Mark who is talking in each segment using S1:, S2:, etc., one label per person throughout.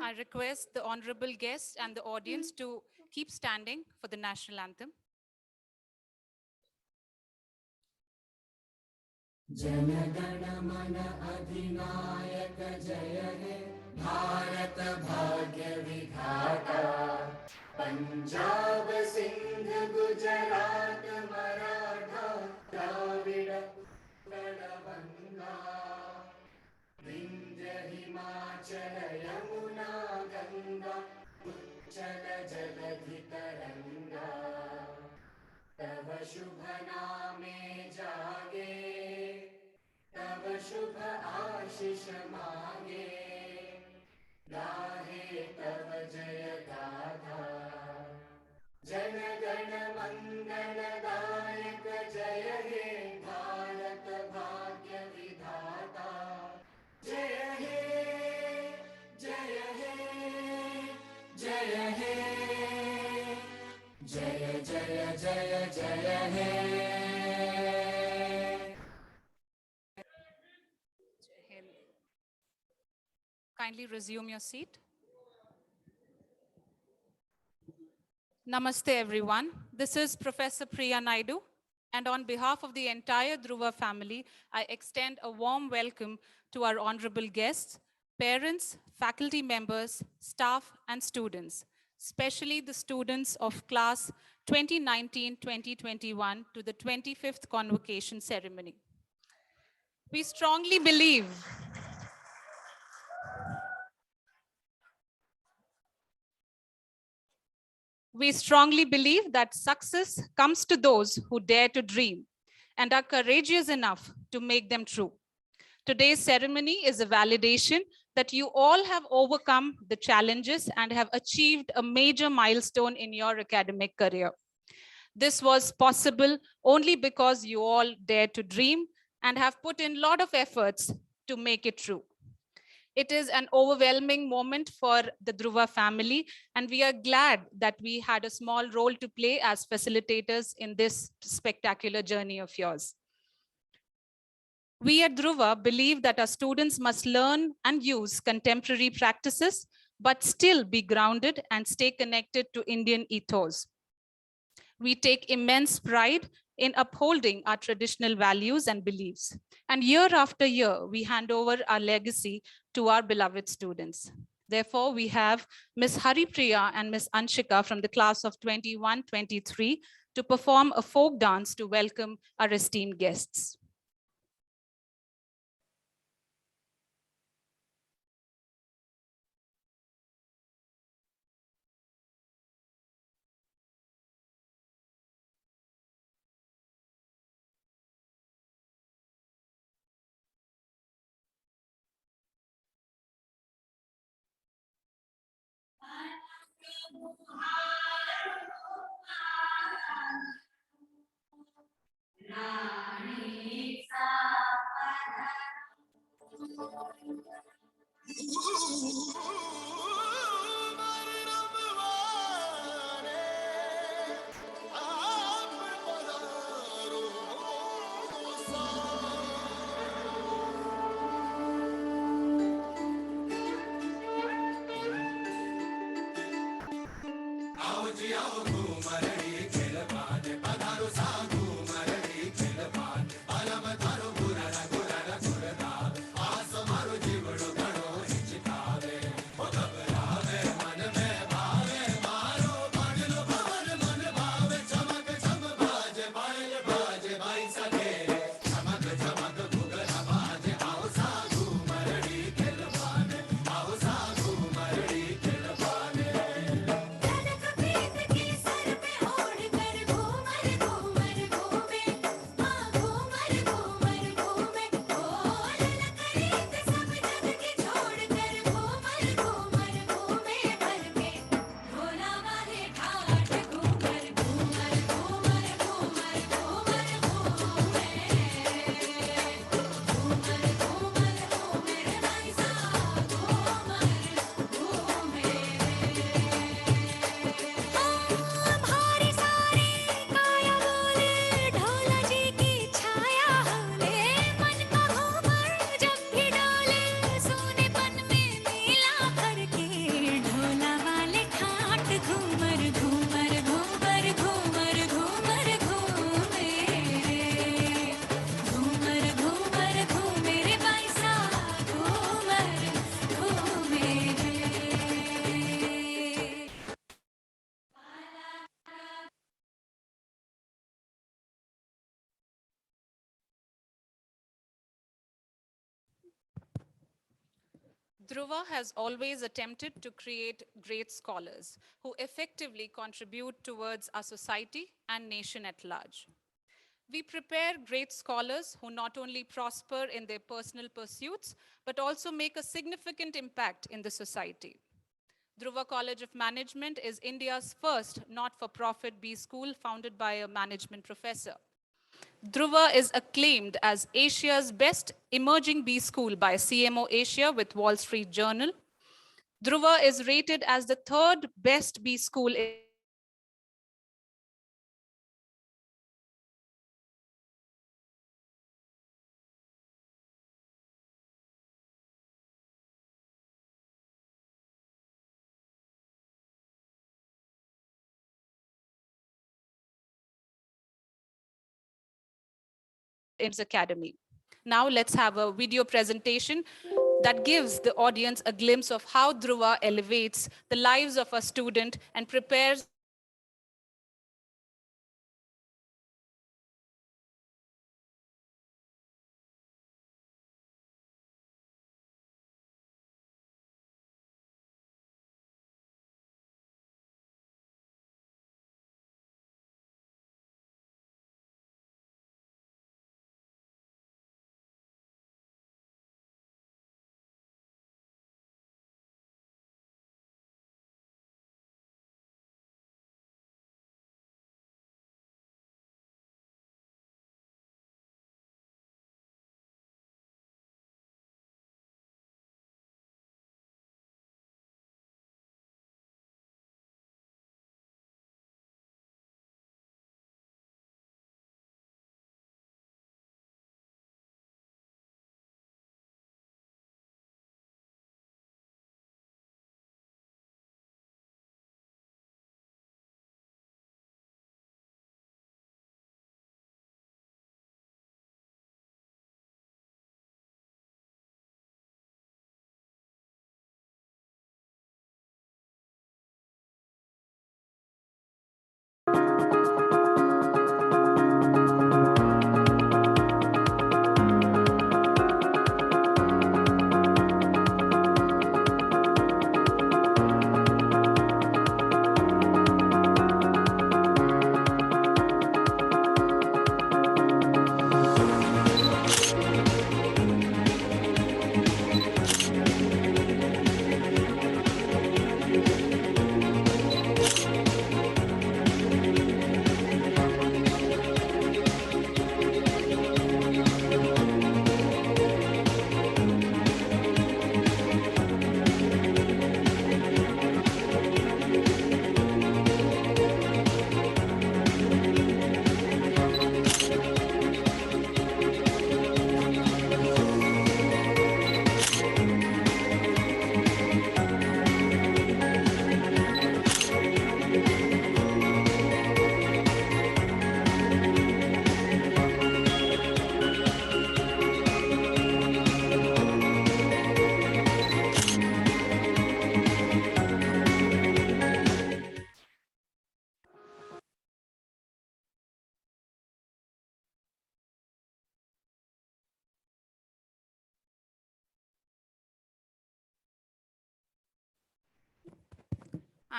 S1: I request the honorable guests and the audience to keep standing for the national anthem.
S2: Jana Gana मन अधिनायक जय हे भारत भाग्य विधाता पंजाब सिंध गुजरात मराठा द्राविड़ गंगा विंध्य हिमाचल यमुना गंगा उच्चल जलधि तरंगा तव शुभ नामे जागे तव शुभ आशीष मांगे गाहे तव जय गाथा जन गण मंगल दायक जय हे भारत भाग्य विधाता जय हे जय हे जय हे जय जय जय जय हे
S1: Kindly resume your seat. Namaste, everyone. This is Professor Priya Naidu, and on behalf of the entire Dhruva family, I extend a warm welcome to our honorable guests, parents, faculty members, staff, and students, especially the students of class 2019-2021 to the 25th convocation ceremony. We strongly believe that success comes to those who dare to dream and are courageous enough to make them true. Today's ceremony is a validation that you all have overcome the challenges and have achieved a major milestone in your academic career. This was possible only because you all dared to dream and have put in a lot of efforts to make it true. It is an overwhelming moment for the Dhruva family, and we are glad that we had a small role to play as facilitators in this spectacular journey of yours. We at Dhruva believe that our students must learn and use contemporary practices, but still be grounded and stay connected to Indian ethos. We take immense pride in upholding our traditional values and beliefs. And year after year, we hand over our legacy to our beloved students. Therefore, we have Ms. Haripriya and Ms. Anshika from the class of 21-23 to perform a folk dance to welcome our esteemed guests. Dhruva has always attempted to create great scholars who effectively contribute towards our society and nation at large. We prepare great scholars who not only prosper in their personal pursuits, but also make a significant impact in the society. Dhruva College of Management is India's first not-for-profit B school founded by a management professor. Dhruva is acclaimed as Asia's best emerging B school by CMO Asia with Wall Street Journal. Dhruva is rated as the third best B school in India by Convocation Dhruva. Dhruva is rated as the third best B school in India by Convocation Dhruva. Academy. Now let's have a video presentation that gives the audience a glimpse of how Dhruva elevates the lives of a student and prepares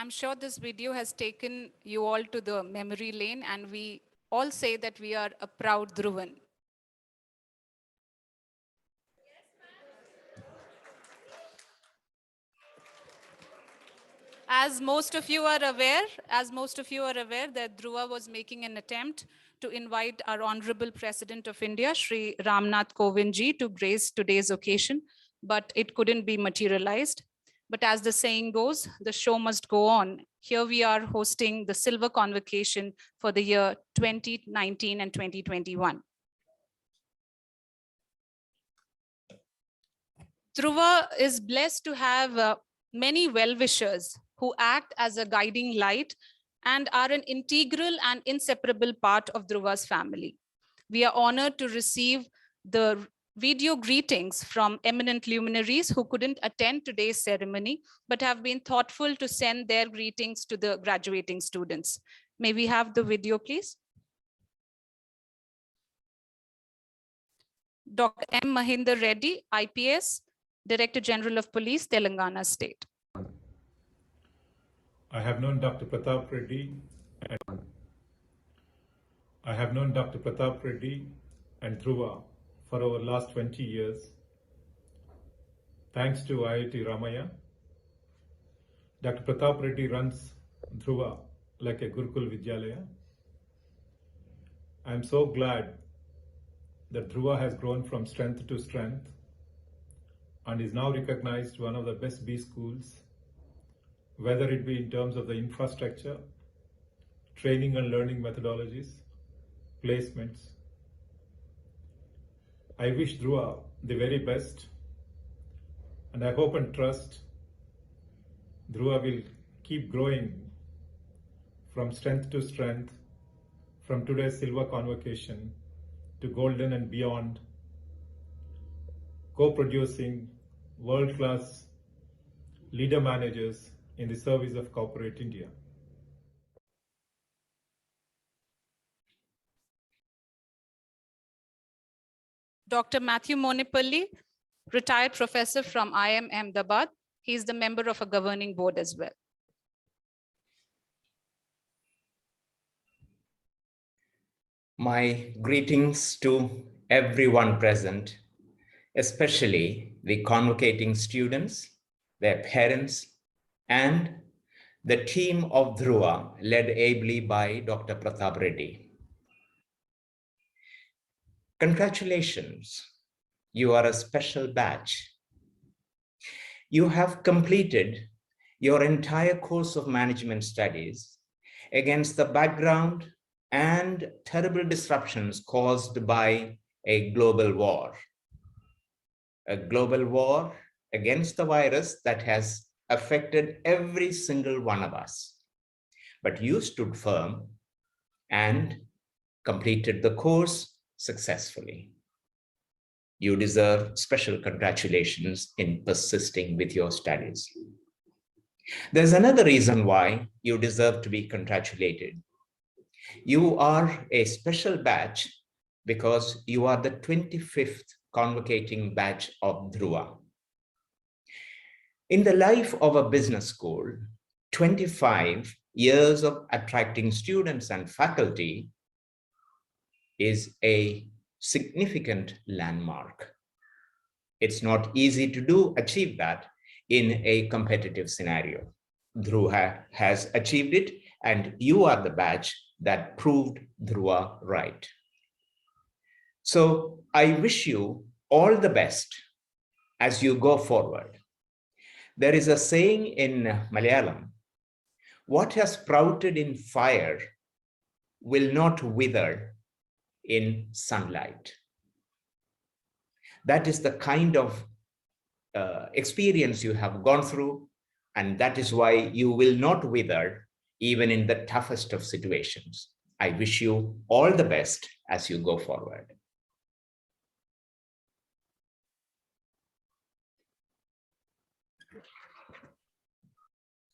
S1: I'm sure this video has taken you all to the memory lane, and we all say that we are a proud Dhruvan. As most of you are aware, that Dhruva was making an attempt to invite our Honorable President of India, Shri Ramnath Kovind ji, to grace today's occasion, but it couldn't be materialized. But as the saying goes, the show must go on. Here we are hosting the Silver Convocation for the year 2019 and 2021. Dhruva is blessed to have many well-wishers who act as a guiding light and are an integral and inseparable part of Dhruva's family. We are honored to receive the video greetings from eminent luminaries who couldn't attend today's ceremony, but have been thoughtful to send their greetings to the graduating students. May we have the video, please? Dr. M. Mahinder Reddy, IPS, Director General of Police, Telangana State.
S3: I have known Dr. Pratap Reddy and Dhruva for over last 20 years. Thanks to IIT Ramaya, Dr. Pratap Reddy runs Dhruva like a Gurukul Vidyalaya. I am so glad that Dhruva has grown from strength to strength and is now recognized one of the best B schools, whether it be in terms of the infrastructure, training and learning methodologies, placements. I wish Dhruva the very best, and I hope and trust Dhruva will keep growing from strength to strength, from today's silver convocation to golden and beyond, co-producing world-class leader managers in the service of corporate India.
S1: Dr. Matthew Monipalli, retired professor from IIM Ahmedabad. He is the member of a governing board as well.
S4: My greetings to everyone present, especially the convocating students, their parents, and the team of Dhruva, led ably by Dr. Pratap Reddy. Congratulations, you are a special batch. You have completed your entire course of management studies against the background and terrible disruptions caused by a global war against the virus that has affected every single one of us. But you stood firm and completed the course successfully. You deserve special congratulations in persisting with your studies. There's another reason why you deserve to be congratulated. You are a special batch because you are the 25th convocating batch of Dhruva. In the life of a business school, 25 years of attracting students and faculty is a significant landmark. It's not easy to achieve that in a competitive scenario. Dhruva has achieved it, and you are the batch that proved Dhruva right. So I wish you all the best as you go forward. There is a saying in Malayalam, what has sprouted in fire will not wither in sunlight. That is the kind of experience you have gone through, and that is why you will not wither even in the toughest of situations. I wish you all the best as you go forward.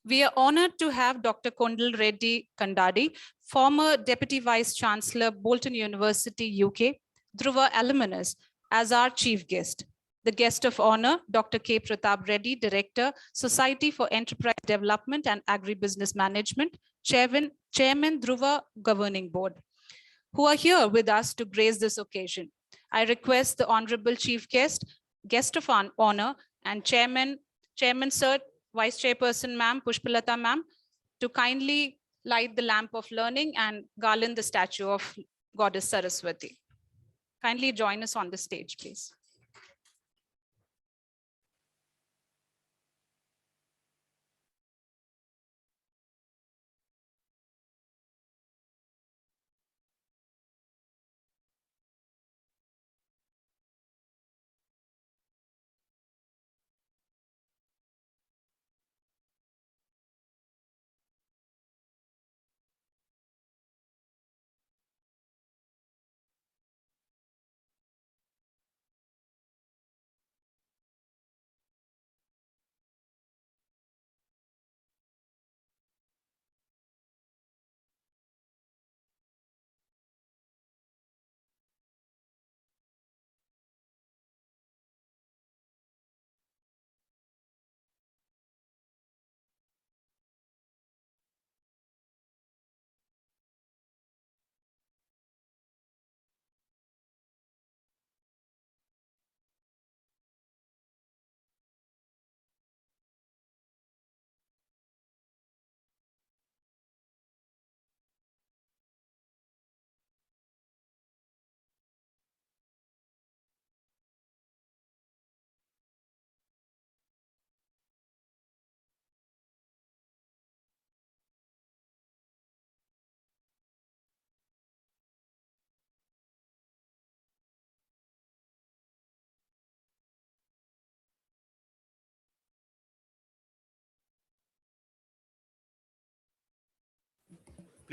S1: We are honored to have Dr. Kondal Reddy Kandadi, former Deputy Vice Chancellor, Bolton University, UK, Dhruva alumnus, as our chief guest. The guest of honor, Dr. K. Pratap Reddy, Director, Society for Enterprise Development and Agribusiness Management, Chairman Dhruva Governing Board, who are here with us to grace this occasion. I request the Honorable Chief Guest of honor, and Chairman Sir, Vice Chairperson Ma'am, Pushpalata Ma'am, to kindly light the lamp of learning and garland the statue of Goddess Saraswati. Kindly join us on the stage, please.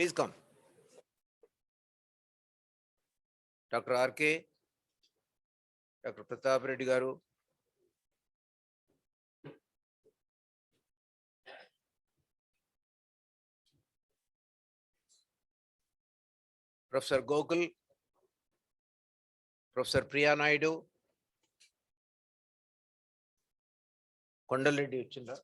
S5: Please come. Dr. R.K., Dr. Pratap Reddy Garu. Professor Gokul, Professor Priya Naidu, Kondal Reddy Chindra.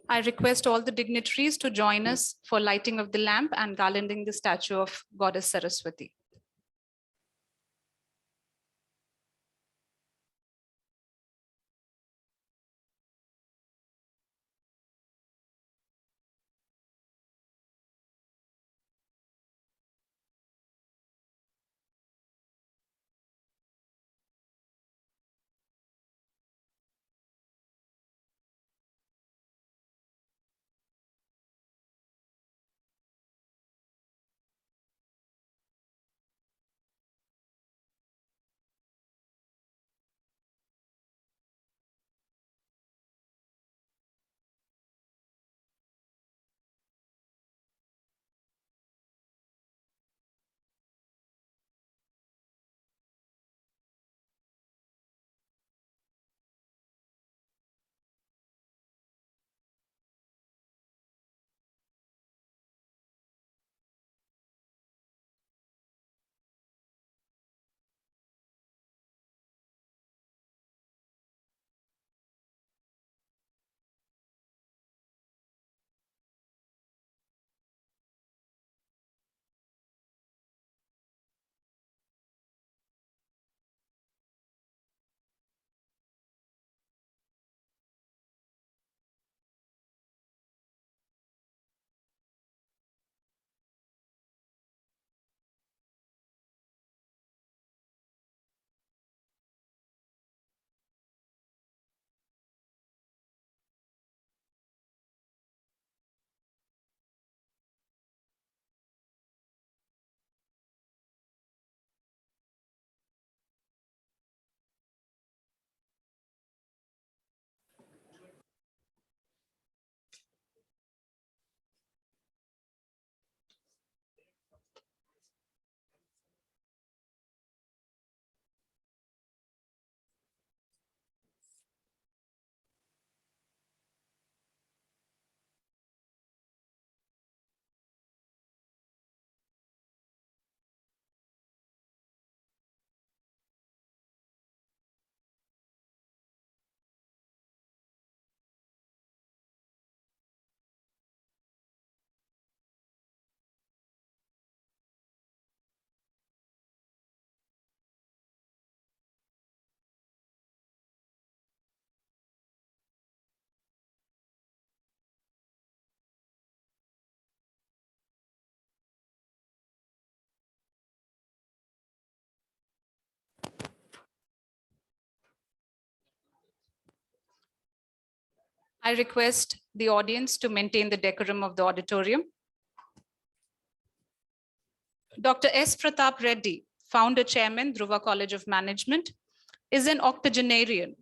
S1: I request all the dignitaries to join us for lighting of the lamp and garlanding the statue of Goddess Saraswati. I request the audience to maintain the decorum of the auditorium. Dr. S. Pratap Reddy, founder chairman, Dhruva College of Management, is an octogenarian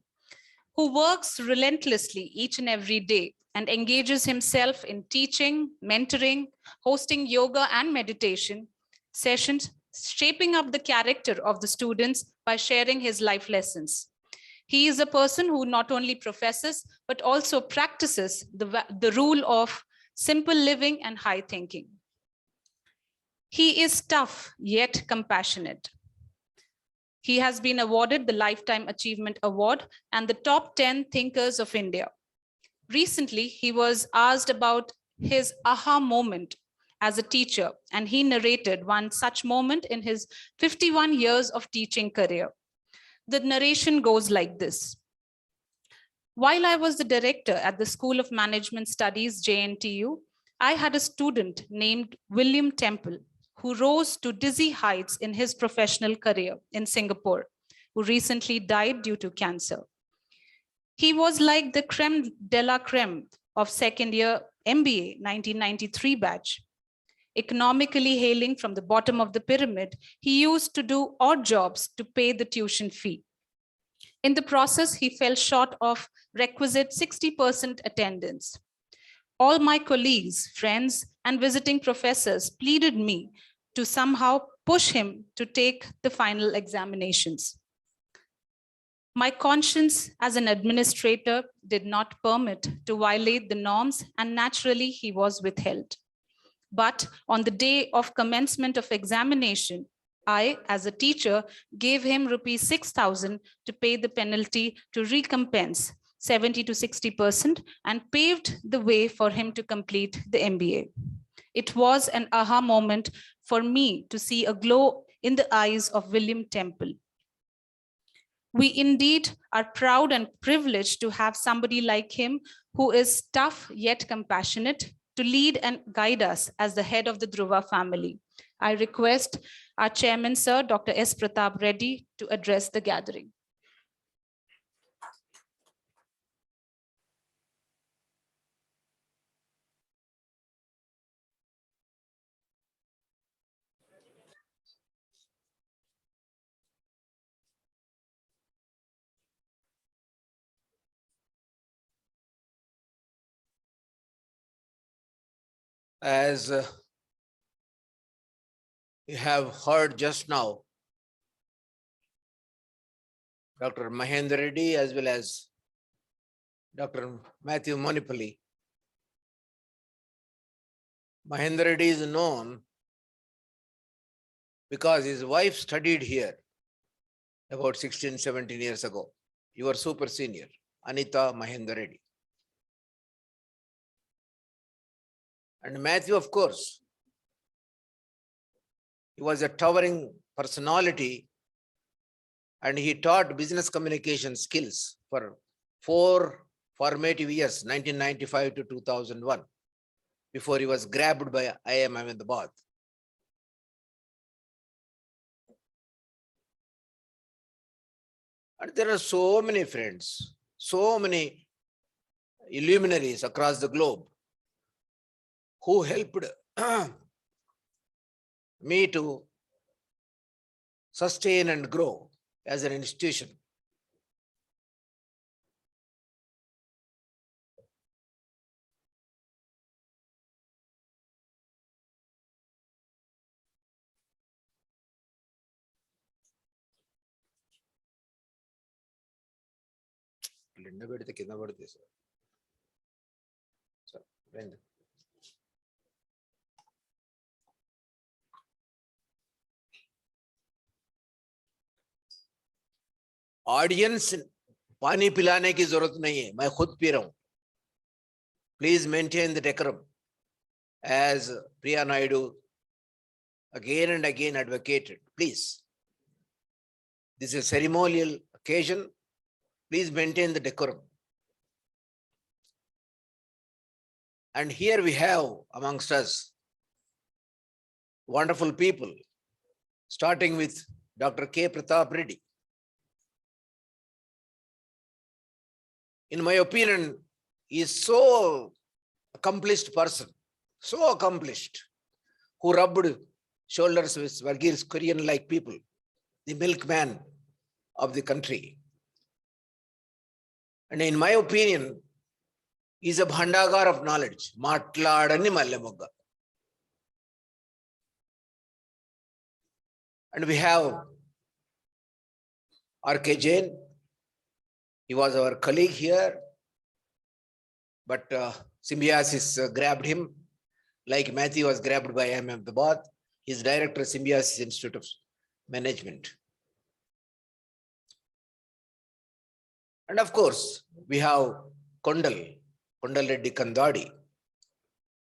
S1: who works relentlessly each and every day and engages himself in teaching, mentoring, hosting yoga and meditation sessions, shaping up the character of the students by sharing his life lessons. He is a person who not only professes, but also practices the rule of simple living and high thinking. He is tough, yet compassionate. He has been awarded the Lifetime Achievement Award and the top 10 thinkers of India. Recently, he was asked about his aha moment as a teacher, and he narrated one such moment in his 51 years of teaching career. The narration goes like this. While I was the director at the School of Management Studies, JNTU, I had a student named William Temple, who rose to dizzy heights in his professional career in Singapore, who recently died due to cancer. He was like the creme de la creme of second year MBA 1993 batch. Economically hailing from the bottom of the pyramid, he used to do odd jobs to pay the tuition fee. In the process, he fell short of requisite 60% attendance. All my colleagues, friends, and visiting professors pleaded me to somehow push him to take the final examinations. My conscience as an administrator did not permit to violate the norms, and naturally he was withheld. But on the day of commencement of examination, I, as a teacher, gave him rupees 6,000 to pay the penalty to recompense 70 to 60% and paved the way for him to complete the MBA. It was an aha moment for me to see a glow in the eyes of William Temple. We indeed are proud and privileged to have somebody like him who is tough yet compassionate to lead and guide us as the head of the Dhruva family. I request our chairman, Sir, Dr. S. Pratap Reddy, to address the gathering.
S5: As you have heard just now, Dr. Mahendra Reddy as well as Dr. Matthew Monipally. Mahendra Reddy is known because his wife studied here about 16, 17 years ago. You are super senior, Anita Mahendra Reddy. And Matthew, of course, he was a towering personality and he taught business communication skills for 4 formative years, 1995 to 2001, before he was grabbed by IIM Ahmedabad. And there are so many friends, so many luminaries across the globe who helped me to sustain and grow as an institution. Audience पानी पिलाने की जरूरत नहीं है, मैं खुद P रहा हूं. Please maintain the decorum, as Priya Naidu again and again advocated. Please, this is a ceremonial occasion. Please maintain the decorum. And here we have amongst us wonderful people, starting with Dr. K. Pratap Reddy. In my opinion, he is so accomplished person, so accomplished, who rubbed shoulders with Varghese Korean-like people, the milkman of the country. And in my opinion, is a bhandagar of knowledge. Matladani mallemogga. And we have R.K. Jain. He was our colleague here, but symbiosis grabbed him, like Matthew was grabbed by M.M. Babad. He is director of Symbiosis Institute of Management. And of course, we have Kondal Reddy Kandadi.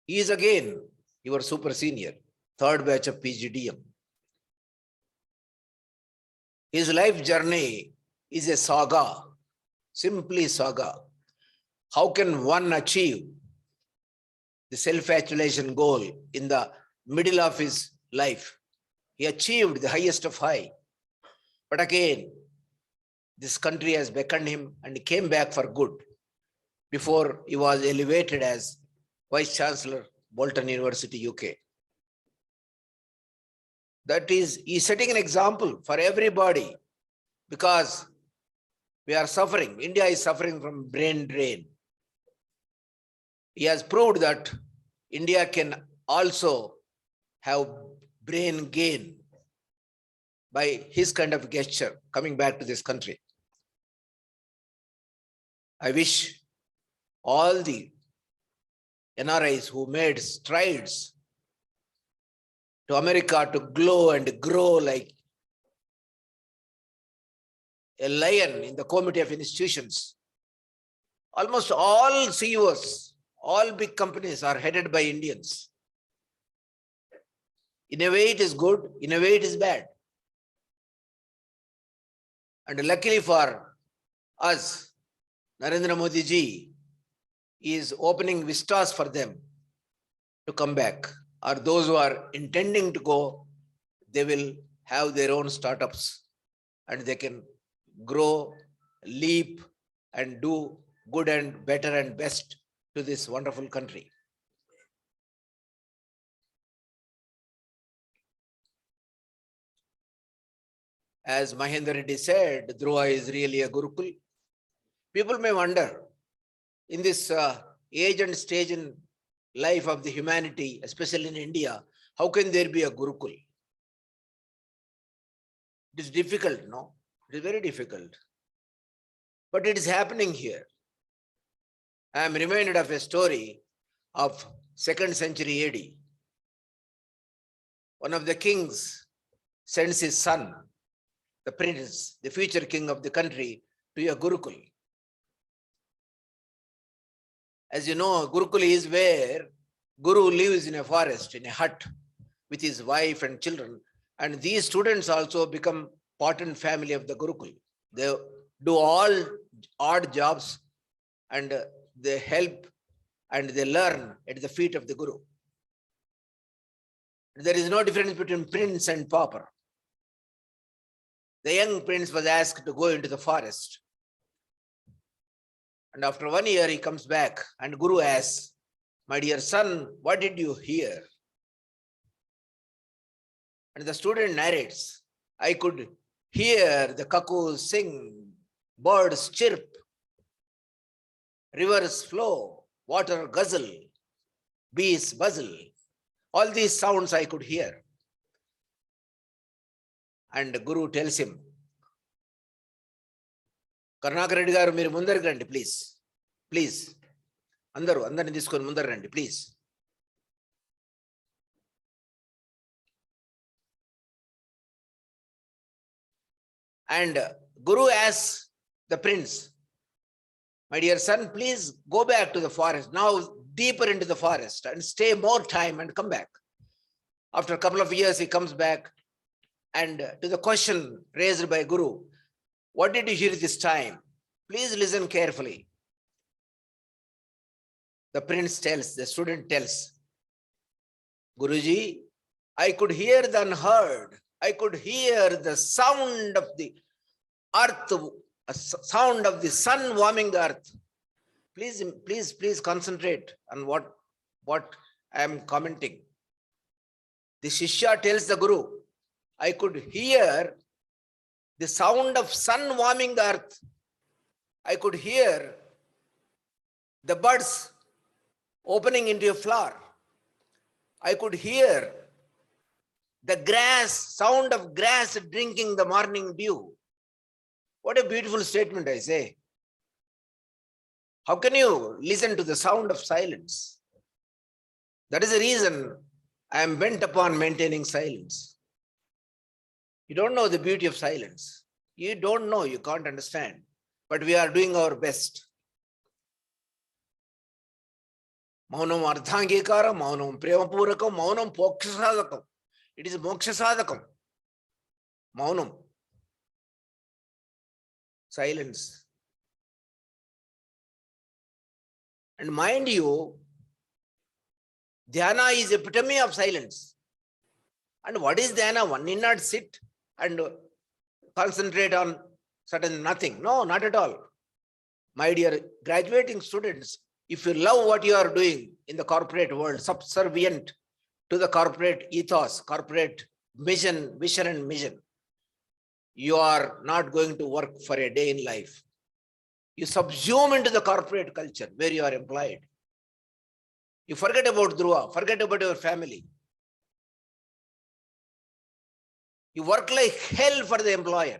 S5: He is again your super senior, third batch of PGDM. His life journey is a saga, simply saga. How can one achieve the self-actualization goal in the middle of his life? He achieved the highest of high. But again, this country has beckoned him and he came back for good before he was elevated as Vice Chancellor, Bolton University, UK. That is, he's setting an example for everybody because we are suffering. India is suffering from brain drain. He has proved that India can also have brain gain by his kind of gesture coming back to this country. I wish all the NRIs who made strides to America to glow and grow like a lion in the Committee of Institutions. Almost all CEOs, all big companies are headed by Indians. In a way it is good, in a way it is bad. And luckily for us, Narendra Modi ji is opening vistas for them to come back. Or those who are intending to go, they will have their own startups and they can grow, leap, and do good and better and best to this wonderful country. As Mahendra Reddy said, Dhruva is really a Gurukul. People may wonder, in this age and stage in life of the humanity, especially in India, how can there be a Gurukul? It is difficult, no? It is very difficult. But it is happening here. I am reminded of a story of 2nd century AD. One of the kings sends his son, the prince, the future king of the country, to a Gurukul. As you know, Gurukul is where Guru lives in a forest, in a hut, with his wife and children. And these students also become part and family of the Gurukul. They do all odd jobs and they help and they learn at the feet of the Guru. There is no difference between prince and pauper. The young prince was asked to go into the forest. And after 1 year, he comes back and Guru asks, "My dear son, what did you hear?" And the student narrates, "I could hear the cuckoos sing, birds chirp, rivers flow, water guzzle, bees buzzle. All these sounds I could hear." And the Guru tells him, "Karnaka Reddy garu, meer mundariki randi, please. Please. Andarni తీసుకొని ముందర రండి, please." And Guru asks the prince, "My dear son, please go back to the forest, now deeper into the forest and stay more time and come back." After a couple of years, he comes back and to the question raised by Guru, "What did you hear this time? Please listen carefully." The prince tells, the student tells, "Guruji, I could hear the unheard. I could hear the sound of the earth, a sound of the sun warming the earth." Please concentrate on what I am commenting. The Shishya tells the Guru, "I could hear the sound of sun warming the earth." I could hear the buds opening into a flower. I could hear the grass, sound of grass drinking the morning dew. What a beautiful statement, I say. How can you listen to the sound of silence? That is the reason I am bent upon maintaining silence. You don't know the beauty of silence. You don't know, you can't understand. But we are doing our best. Maunam ardhangikaram, maunam premapurakam, maunam mokshasadakam. It is mokshasadakam. Maunam. Silence. And mind you, dhyana is epitome of silence. And what is dhyana? One need not sit and concentrate on certain nothing. No, not at all. My dear graduating students, if you love what you are doing in the corporate world, subservient to the corporate ethos, corporate vision and mission, you are not going to work for a day in life. You subsume into the corporate culture where you are employed. You forget about Dhruva, forget about your family. You work like hell for the employer.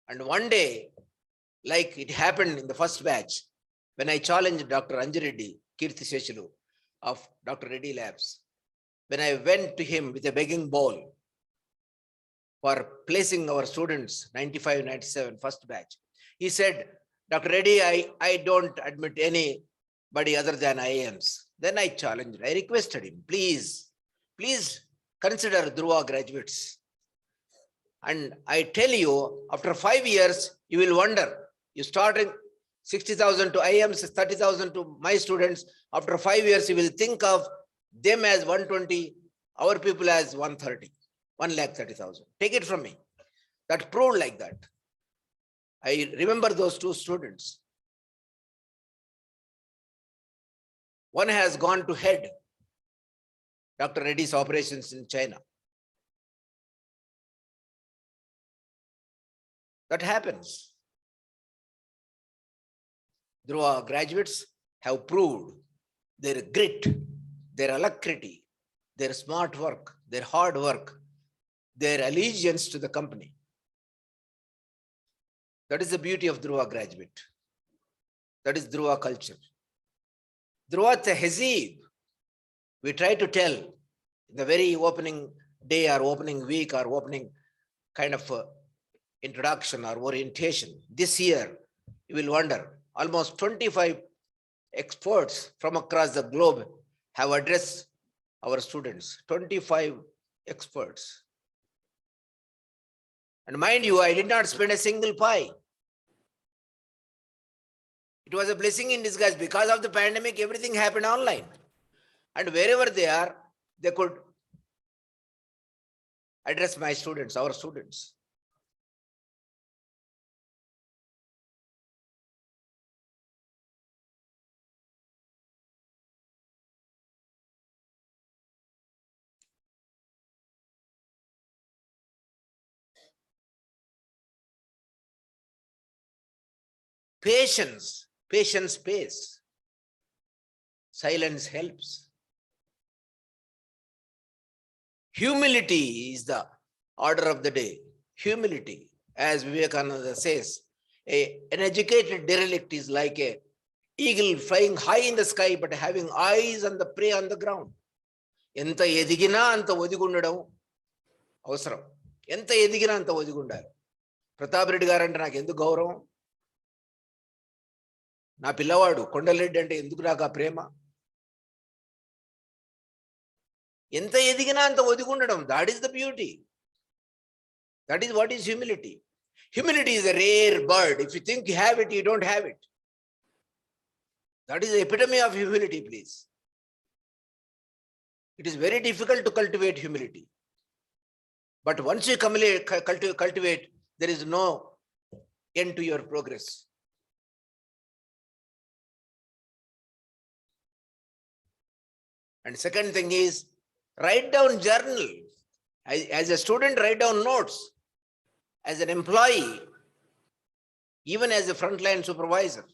S5: And one day, like it happened in the first batch, when I challenged Dr. Anjireddy, Kirti Seshalu of Dr. Reddy Labs, when I went to him with a begging bowl for placing our students, 95, 97, first batch, he said, Dr. Reddy, I don't admit anybody other than IAMs. Then I challenged, I requested him, please consider Dhruva graduates. And I tell you, after 5 years, you will wonder. You starting 60,000 to IAMs, 30,000 to my students. After 5 years, you will think of them as 120, our people as 130, 130,000. Take it from me. That proved like that. I remember those two students. One has gone to head Dr. Reddy's operations in China. That happens. Dhruva graduates have proved their grit, their alacrity, their smart work, their hard work, their allegiance to the company. That is the beauty of Dhruva graduate. That is Dhruva culture. Dhruva Tehzeeb, we try to tell in the very opening day or opening week or opening kind of introduction or orientation. This year, you will wonder, almost 25 experts from across the globe have addressed our students, 25 experts. And mind you, I did not spend a single pie. It was a blessing in disguise. Because of the pandemic, everything happened online. And wherever they are, they could address my students, our students. Patience pays. Silence helps. Humility is the order of the day. Humility, as Vivekananda says, an educated derelict is like an eagle flying high in the sky but having eyes on the prey on the ground. Enta edigina anta odigundadam avasaram. Enta edigina anta odigundaru. Pratap Reddy garu ante naaku enduku gauravam? నా పిల్లవాడు కొండలరెడ్డి అంటే ఎందుకు నాకు ఆ ప్రేమ? ఎంత ఎదిగినా అంత ఒదిగుండడం. That is the beauty. That is what is humility. Humility is a rare bird. If you think you have it, you don't have it. That is the epitome of humility, please. It is very difficult to cultivate humility. But once you cultivate, there is no end to your progress. And second thing is, write down journal. As a student, write down notes. As an employee, even as a frontline supervisor.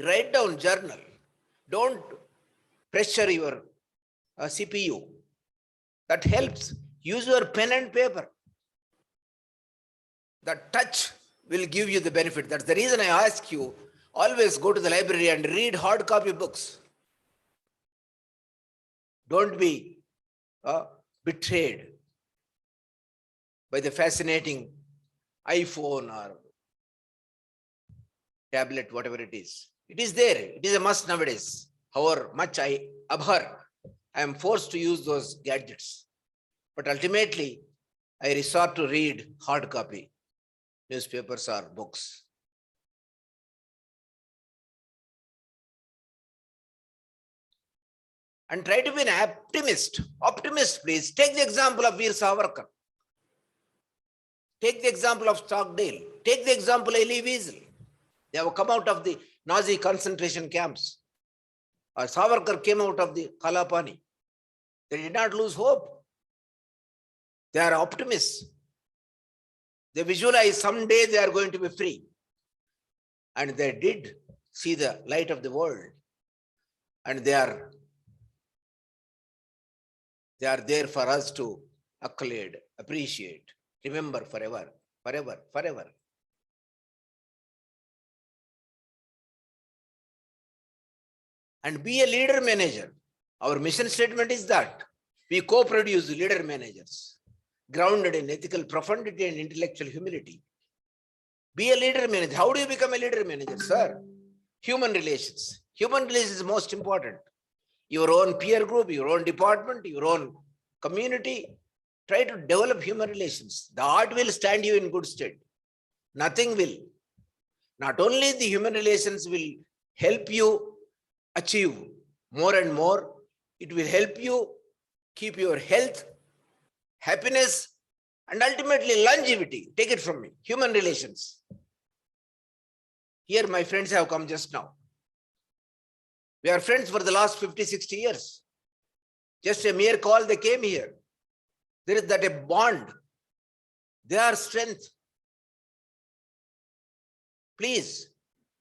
S5: Write down journal. Don't pressure your CPU. That helps. Use your pen and paper. The touch will give you the benefit. That's the reason I ask you, always go to the library and read hard copy books. Don't be betrayed by the fascinating iPhone or tablet, whatever it is. It is there. It is a must nowadays. However much I abhor, I am forced to use those gadgets. But ultimately, I resort to read hard copy newspapers or books. And try to be an optimist. Optimist, please. Take the example of Veer Savarkar. Take the example of Stockdale. Take the example of Elie Wiesel. They have come out of the Nazi concentration camps. Or Savarkar came out of the Kalapani. They did not lose hope. They are optimists. They visualize someday they are going to be free. And they did see the light of the world. And they are there for us to accolade, appreciate, remember forever, forever, forever. And be a leader manager. Our mission statement is that we co-produce leader managers, grounded in ethical profundity and intellectual humility. Be a leader manager. How do you become a leader manager, sir? Human relations. Human relations is most important. Your own peer group, your own department, your own community. Try to develop human relations. The art will stand you in good stead. Nothing will. Not only the human relations will help you achieve more and more, it will help you keep your health, happiness, and ultimately longevity. Take it from me. Human relations. Here my friends have come just now. We are friends for the last 50, 60 years. Just a mere call, they came here. There is that a bond. They are strength. Please,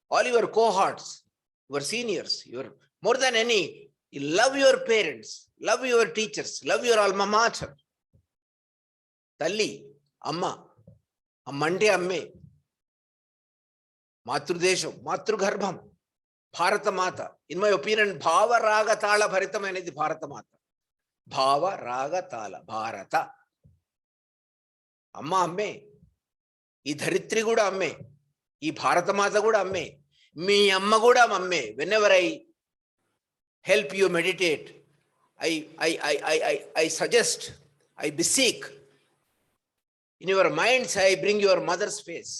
S5: all your cohorts, your seniors, your more than any, love your parents, love your teachers, love your alma mater. Talli, Amma, Ammante Amme, Matrudesham, Matrugarbham, Bharata Mata. In my opinion, Bhava Raga Tala Bharitamainedi Bharata Mata. Bhava Raga Tala Bharata. Amma Amme. Ee Dharitri Guda Amme. Ee Bharata Mata Guda Amme. Me Amma Guda Amme. Whenever I help you meditate, I suggest, I beseech, in your minds, I bring your mother's face.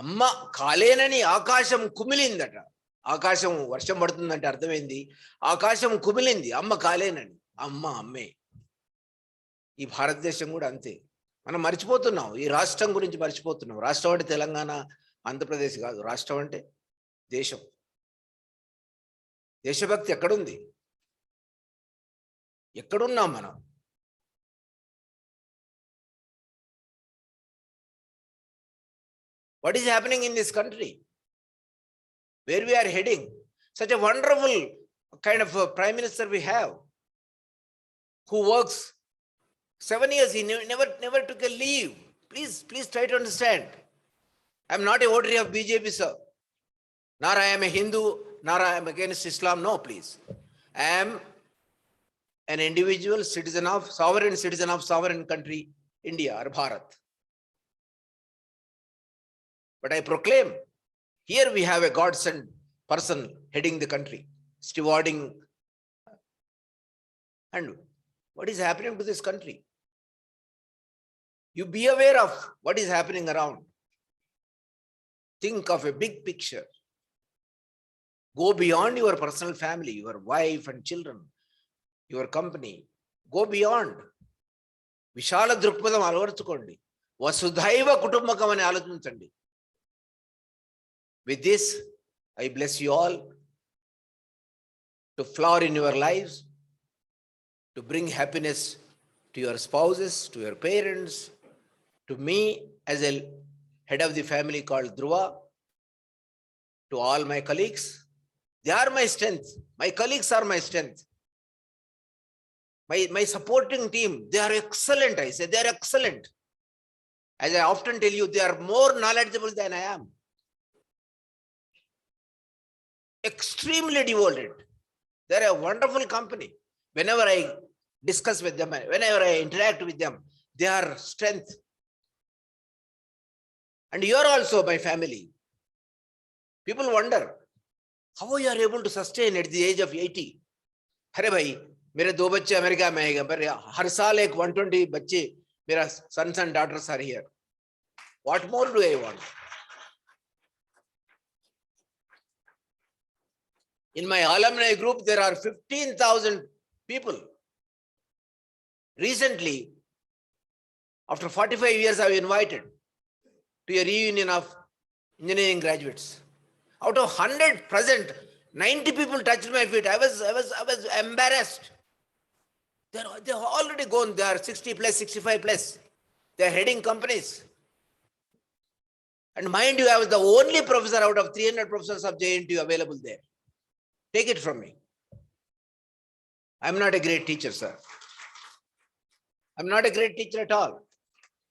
S5: అమ్మ కాలేనని ఆకాశం కుమిలిందట. ఆకాశం వర్షం పడుతుందంటే అర్థమైంది. ఆకాశం కుమిలింది అమ్మ కాలేనని. అమ్మ అమ్మే. ఈ భారతదేశం కూడా అంతే. మనం మర్చిపోతున్నాం. ఈ రాష్ట్రం గురించి మర్చిపోతున్నాం. రాష్ట్రం అంటే తెలంగాణ, ఆంధ్రప్రదేశ్ కాదు. రాష్ట్రం అంటే దేశం. దేశభక్తి ఎక్కడుంది? ఎక్కడున్నాం మనం? What is happening in this country? Where we are heading? Such a wonderful kind of a prime minister we have, who works 7 years. He never took a leave. Please try to understand. I am not a votary of BJP, sir. Nor I am a Hindu, nor I am against Islam. No, please. I am an individual citizen of sovereign country, India or Bharat. But I proclaim, here we have a God-sent person heading the country, stewarding. And what is happening to this country? You be aware of what is happening around. Think of a big picture. Go beyond your personal family, your wife and children, your company. Go beyond. Vishala Drukpadam alarchukondi. Vasudhaiva kutumbakam ani aloచించండి. With this, I bless you all to flower in your lives, to bring happiness to your spouses, to your parents, to me as a head of the family called Dhruva, to all my colleagues, they are my strength. My colleagues are my strength. My supporting team, they are excellent. I say they are excellent. As I often tell you, they are more knowledgeable than I am. Extremely devoted. They're a wonderful company. Whenever I discuss with them, whenever I interact with them, they are strength. And you are also my family. People wonder how you are able to sustain at the age of 80. अरे भाई मेरे 2 बच्चे America में हैं, पर हर साल एक 120 बच्चे मेरा sons and daughters are here. What more do I want? In my alumni group, there are 15,000 people. Recently, after 45 years, I was invited to a reunion of engineering graduates. Out of 100 present, 90 people touched my feet. I was embarrassed. They're already gone. They are 60 plus, 65 plus. They're heading companies. And mind you, I was the only professor out of 300 professors of JNTU available there. Take it from me. I'm not a great teacher, sir. I'm not a great teacher at all.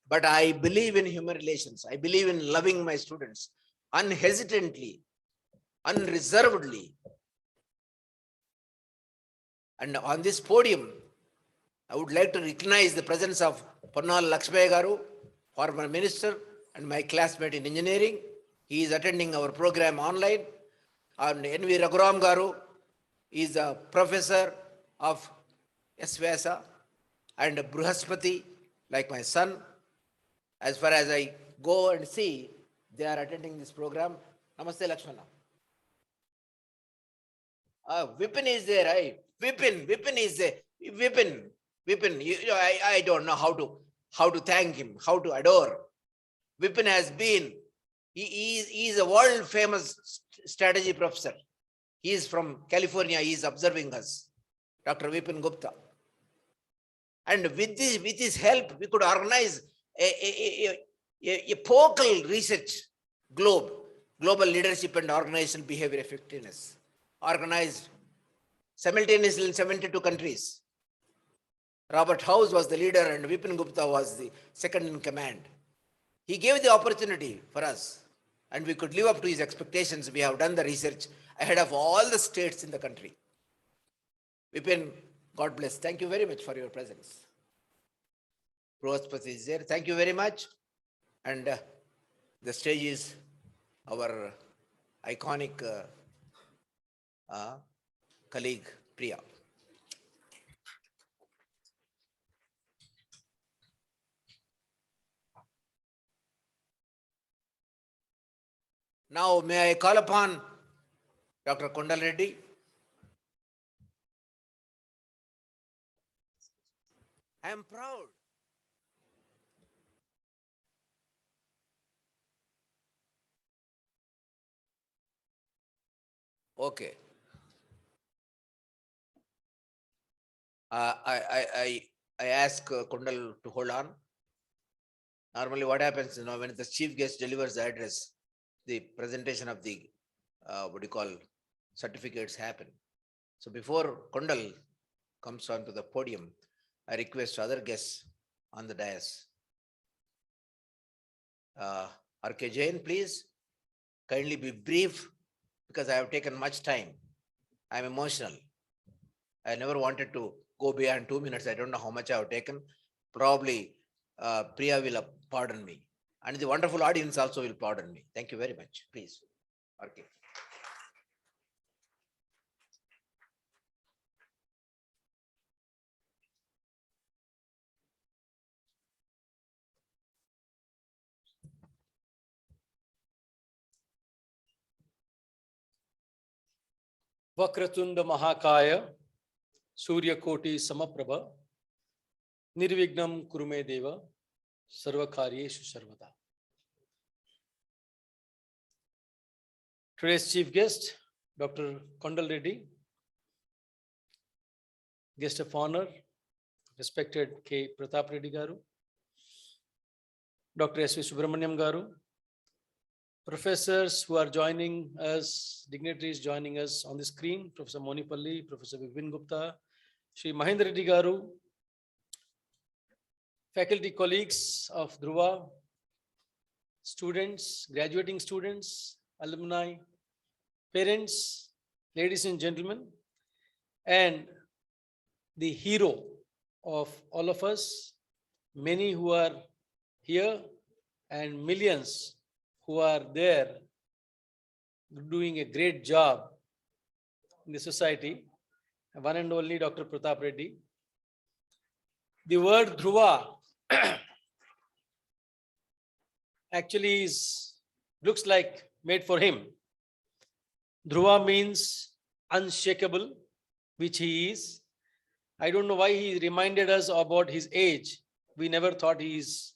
S5: But I believe in human relations. I believe in loving my students unhesitantly, unreservedly. And on this podium, I would like to recognize the presence of Ponnal Lakshmaya Garu, former minister and my classmate in engineering. He is attending our program online. And N.V. Raghuram Garu is a professor of SVSA, and Bruhaspati, like my son. As far as I go and see, they are attending this program. Namaste Lakshmana. Vipin is there, right? Vipin is there. Vipin, I don't know how to thank him, how to adore. Vipin has been, he is a world famous strategy professor. He is from California. He is observing us, Dr. Vipin Gupta. And with his help, we could organize a focal research global leadership and organizational behavior effectiveness, organized simultaneously in 72 countries. Robert House was the leader and Vipin Gupta was the second in command. He gave the opportunity for us and we could live up to his expectations. We have done the research ahead of all the states in the country. Vipin, God bless. Thank you very much for your presence. Bruhaspati is there. Thank you very much. And the stage is our iconic colleague, Priya. Now, may I call upon Dr. Kondal Reddy? I am proud. Okay. I ask Kondal to hold on. Normally what happens, when the chief guest delivers the address, the presentation of the, certificates happen. So before Kondal comes onto the podium, I request other guests on the dais. R.K. Jain, please, kindly be brief because I have taken much time. I am emotional. I never wanted to go beyond 2 minutes. I don't know how much I have taken. Probably Priya will pardon me. And the wonderful audience also will pardon me. Thank you very much. Please. Okay.
S6: Vakratunda महाकाय सूर्यकोटि समप्रभ निर्विघ्नं कुरु मे देव सर्वकार्येषु सर्वदा. Today's chief guest, Dr. Kondal Reddy, guest of honor, respected K. Pratap Reddy Garu, Dr. S.V. Subramaniam Garu, professors who are joining us, dignitaries joining us on the screen, Professor Monipalli, Professor Vipin Gupta, Shri Mahendra Reddy Garu, faculty colleagues of Dhruva, students, graduating students, alumni, parents, ladies and gentlemen, and the hero of all of us, many who are here and millions who are there doing a great job in the society, one and only Dr. Pratap Reddy. The word Dhruva actually looks like made for him. Dhruva means unshakable, which he is. I don't know why he reminded us about his age. We never thought he is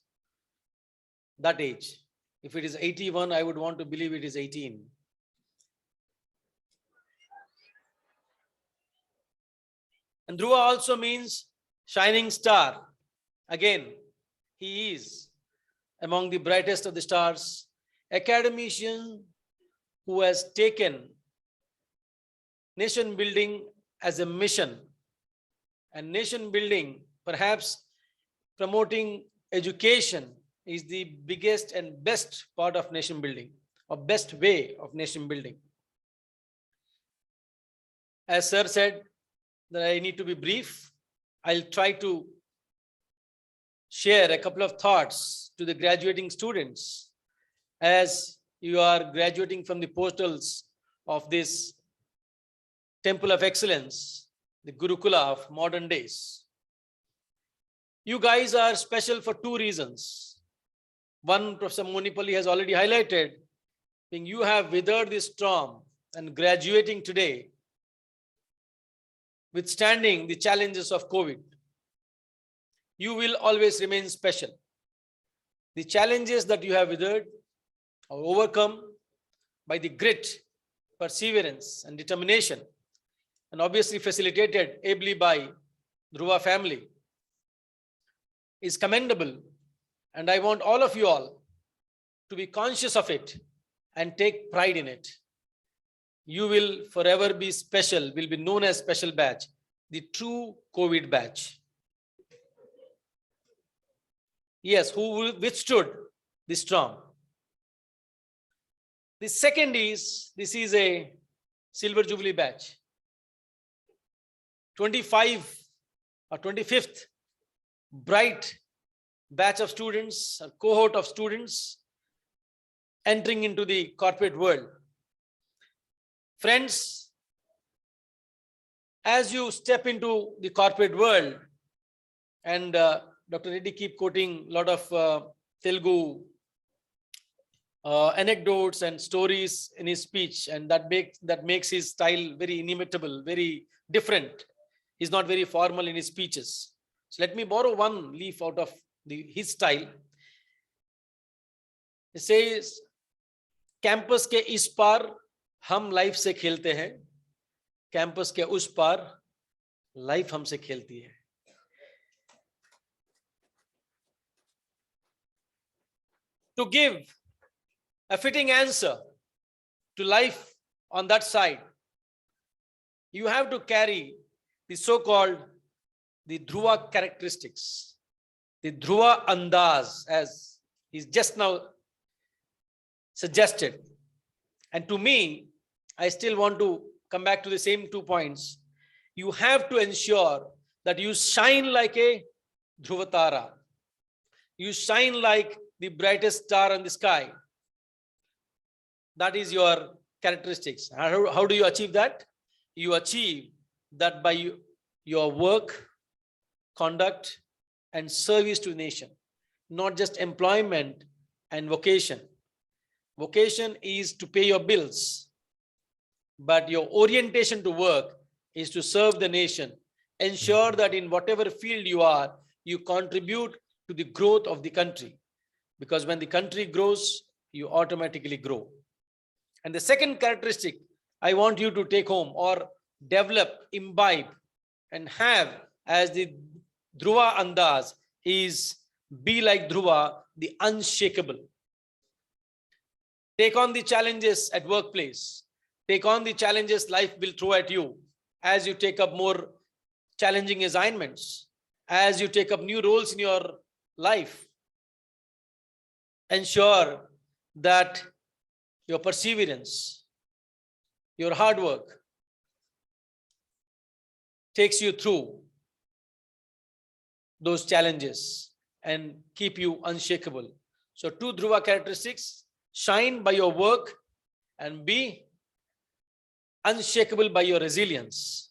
S6: that age. If it is 81, I would want to believe it is 18. And Dhruva also means shining star. Again, he is among the brightest of the stars, academician who has taken nation building as a mission, and nation building, perhaps promoting education, is the biggest and best part of nation building, or best way of nation building. As sir said that I need to be brief, I'll try to share a couple of thoughts to the graduating students as you are graduating from the portals of this temple of excellence, the Gurukula of modern days. You guys are special for two reasons. One, Professor Monipalli has already highlighted, being you have withered this storm and graduating today, withstanding the challenges of COVID. You will always remain special. The challenges that you have withered are overcome by the grit, perseverance, and determination, and obviously facilitated ably by Dhruva family, is commendable. And I want all of you all to be conscious of it and take pride in it. You will forever be special, will be known as special batch, the true COVID batch. Yes, who withstood the storm. The second is, this is a Silver Jubilee batch. 25 or 25th bright batch of students, a cohort of students entering into the corporate world. Friends, as you step into the corporate world, and Dr. Reddy keep quoting a lot of Telugu anecdotes and stories in his speech, and that makes his style very inimitable, very different. He's not very formal in his speeches. So let me borrow one leaf out of his style. It says, campus के इस पार हम life से खेलते हैं, campus के उस पार life हमसे खेलती है. To give a fitting answer to life on that side, you have to carry the so-called the Dhruva characteristics, the Dhruva andaz, as he's just now suggested. And to me, I still want to come back to the same 2 points. You have to ensure that you shine like a Dhruvatara. You shine like the brightest star in the sky. That is your characteristics. How do you achieve that? You achieve that by your work, conduct, and service to the nation, not just employment and vocation. Vocation is to pay your bills, but your orientation to work is to serve the nation. Ensure that in whatever field you are, you contribute to the growth of the country, because when the country grows, you automatically grow. And the second characteristic I want you to take home or develop, imbibe, and have as the Dhruva andaz is be like Dhruva, the unshakable. Take on the challenges at workplace. Take on the challenges life will throw at you as you take up more challenging assignments, as you take up new roles in your life. Ensure that your perseverance, your hard work takes you through those challenges and keep you unshakable. So 2 Dhruva characteristics: shine by your work and be unshakable by your resilience.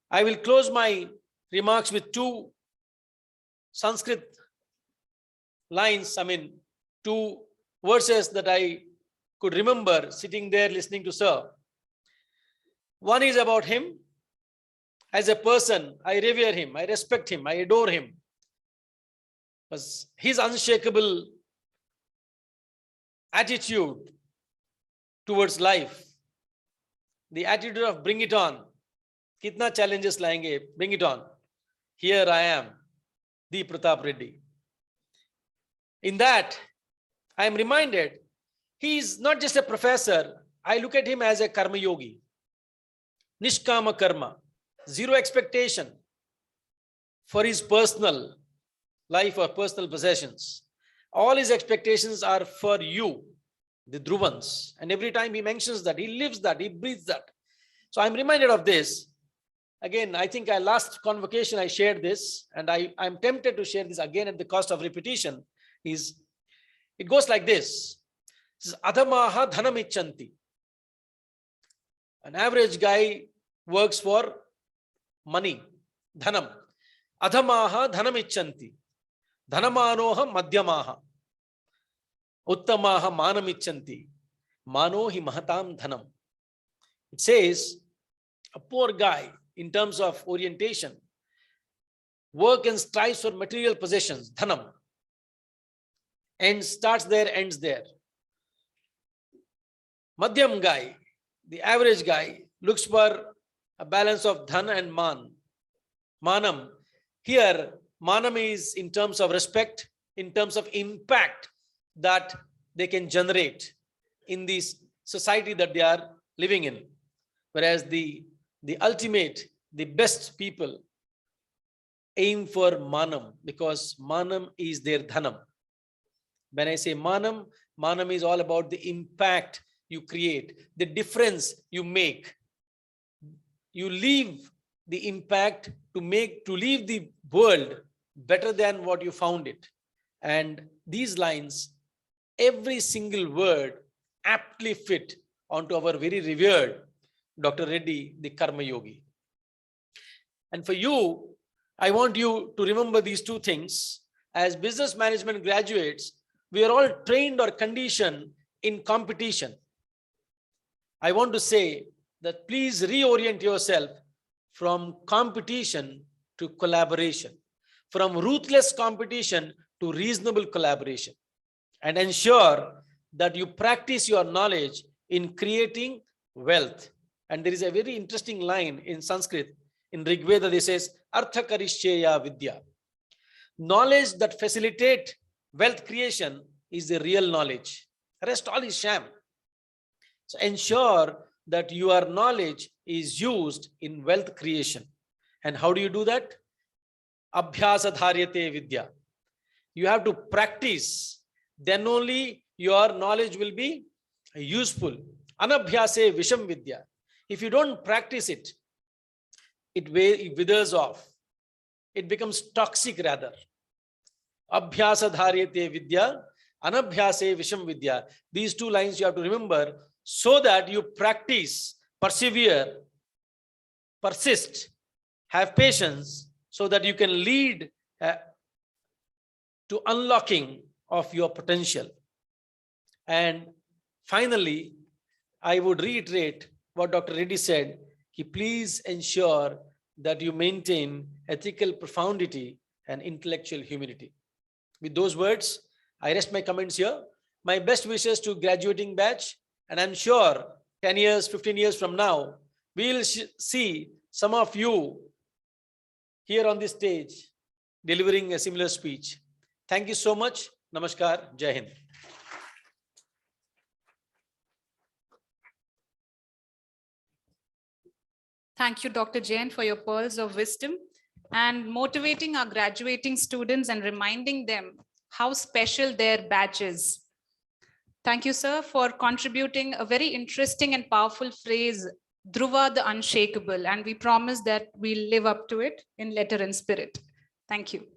S6: I will close my remarks with 2 Sanskrit lines, 2 verses that I could remember sitting there listening to Sir. One is about him. As a person, I revere him, I respect him, I adore him. Because his unshakable attitude towards life, the attitude of bring it on. Kitna challenges layenge, bring it on. Here I am, the Pratap Reddy. In that, I am reminded, he is not just a professor. I look at him as a karma yogi. Nishkama karma, zero expectation for his personal life or personal possessions. All his expectations are for you, the Dhruvans. And every time he mentions that, he lives that, he breathes that. So I'm reminded of this. Again, I think last convocation I shared this, and I'm tempted to share this again at the cost of repetition. It goes like this. This is Adhamaha Dhanamichanti. An average guy works for money, dhanam. Adhamaha Dhanamichanti. Dhanamanoha Madhyamaha. Uttamaha Manamichanti. Manohi Mahatam Dhanam. It says, a poor guy, in terms of orientation, work and strives for material possessions, dhanam, and starts there, ends there. Madhyam guy, the average guy, looks for a balance of dhan and man. Manam. Here, manam is in terms of respect, in terms of impact that they can generate in this society that they are living in. Whereas the ultimate, the best people aim for manam, because manam is their dhanam. When I say manam, manam is all about the impact you create, the difference you make. You leave the impact to leave the world better than what you found it. And these lines, every single word aptly fit onto our very revered Dr. Reddy, the Karma Yogi. And for you, I want you to remember these 2 things. As business management graduates, we are all trained or conditioned in competition. I want to say that please reorient yourself from competition to collaboration, from ruthless competition to reasonable collaboration, and ensure that you practice your knowledge in creating wealth. And there is a very interesting line in Sanskrit, in Rig Veda, they says, Artha Karishcheya Vidya. Knowledge that facilitate wealth creation is the real knowledge. The rest all is sham. So ensure that your knowledge is used in wealth creation. And how do you do that? Abhyasa Dharyate Vidya. You have to practice. Then only your knowledge will be useful. Anabhyase Visham Vidya. If you don't practice it, it withers off. It becomes toxic rather. Abhyasa Dharyate Vidya, Anabhyase Visham Vidya. These 2 lines you have to remember so that you practice, persevere, persist, have patience so that you can lead to unlocking of your potential. And finally, I would reiterate what Dr. Reddy said, please ensure that you maintain ethical profundity and intellectual humility. With those words, I rest my comments here. My best wishes to graduating batch, and I'm sure 10 years, 15 years from now, we'll see some of you here on this stage delivering a similar speech. Thank you so much. Namaskar. Jai Hind.
S1: Thank you, Dr. Jain, for your pearls of wisdom and motivating our graduating students and reminding them how special their badge is. Thank you, sir, for contributing a very interesting and powerful phrase, Dhruva the unshakable, and we promise that we'll live up to it in letter and spirit. Thank you.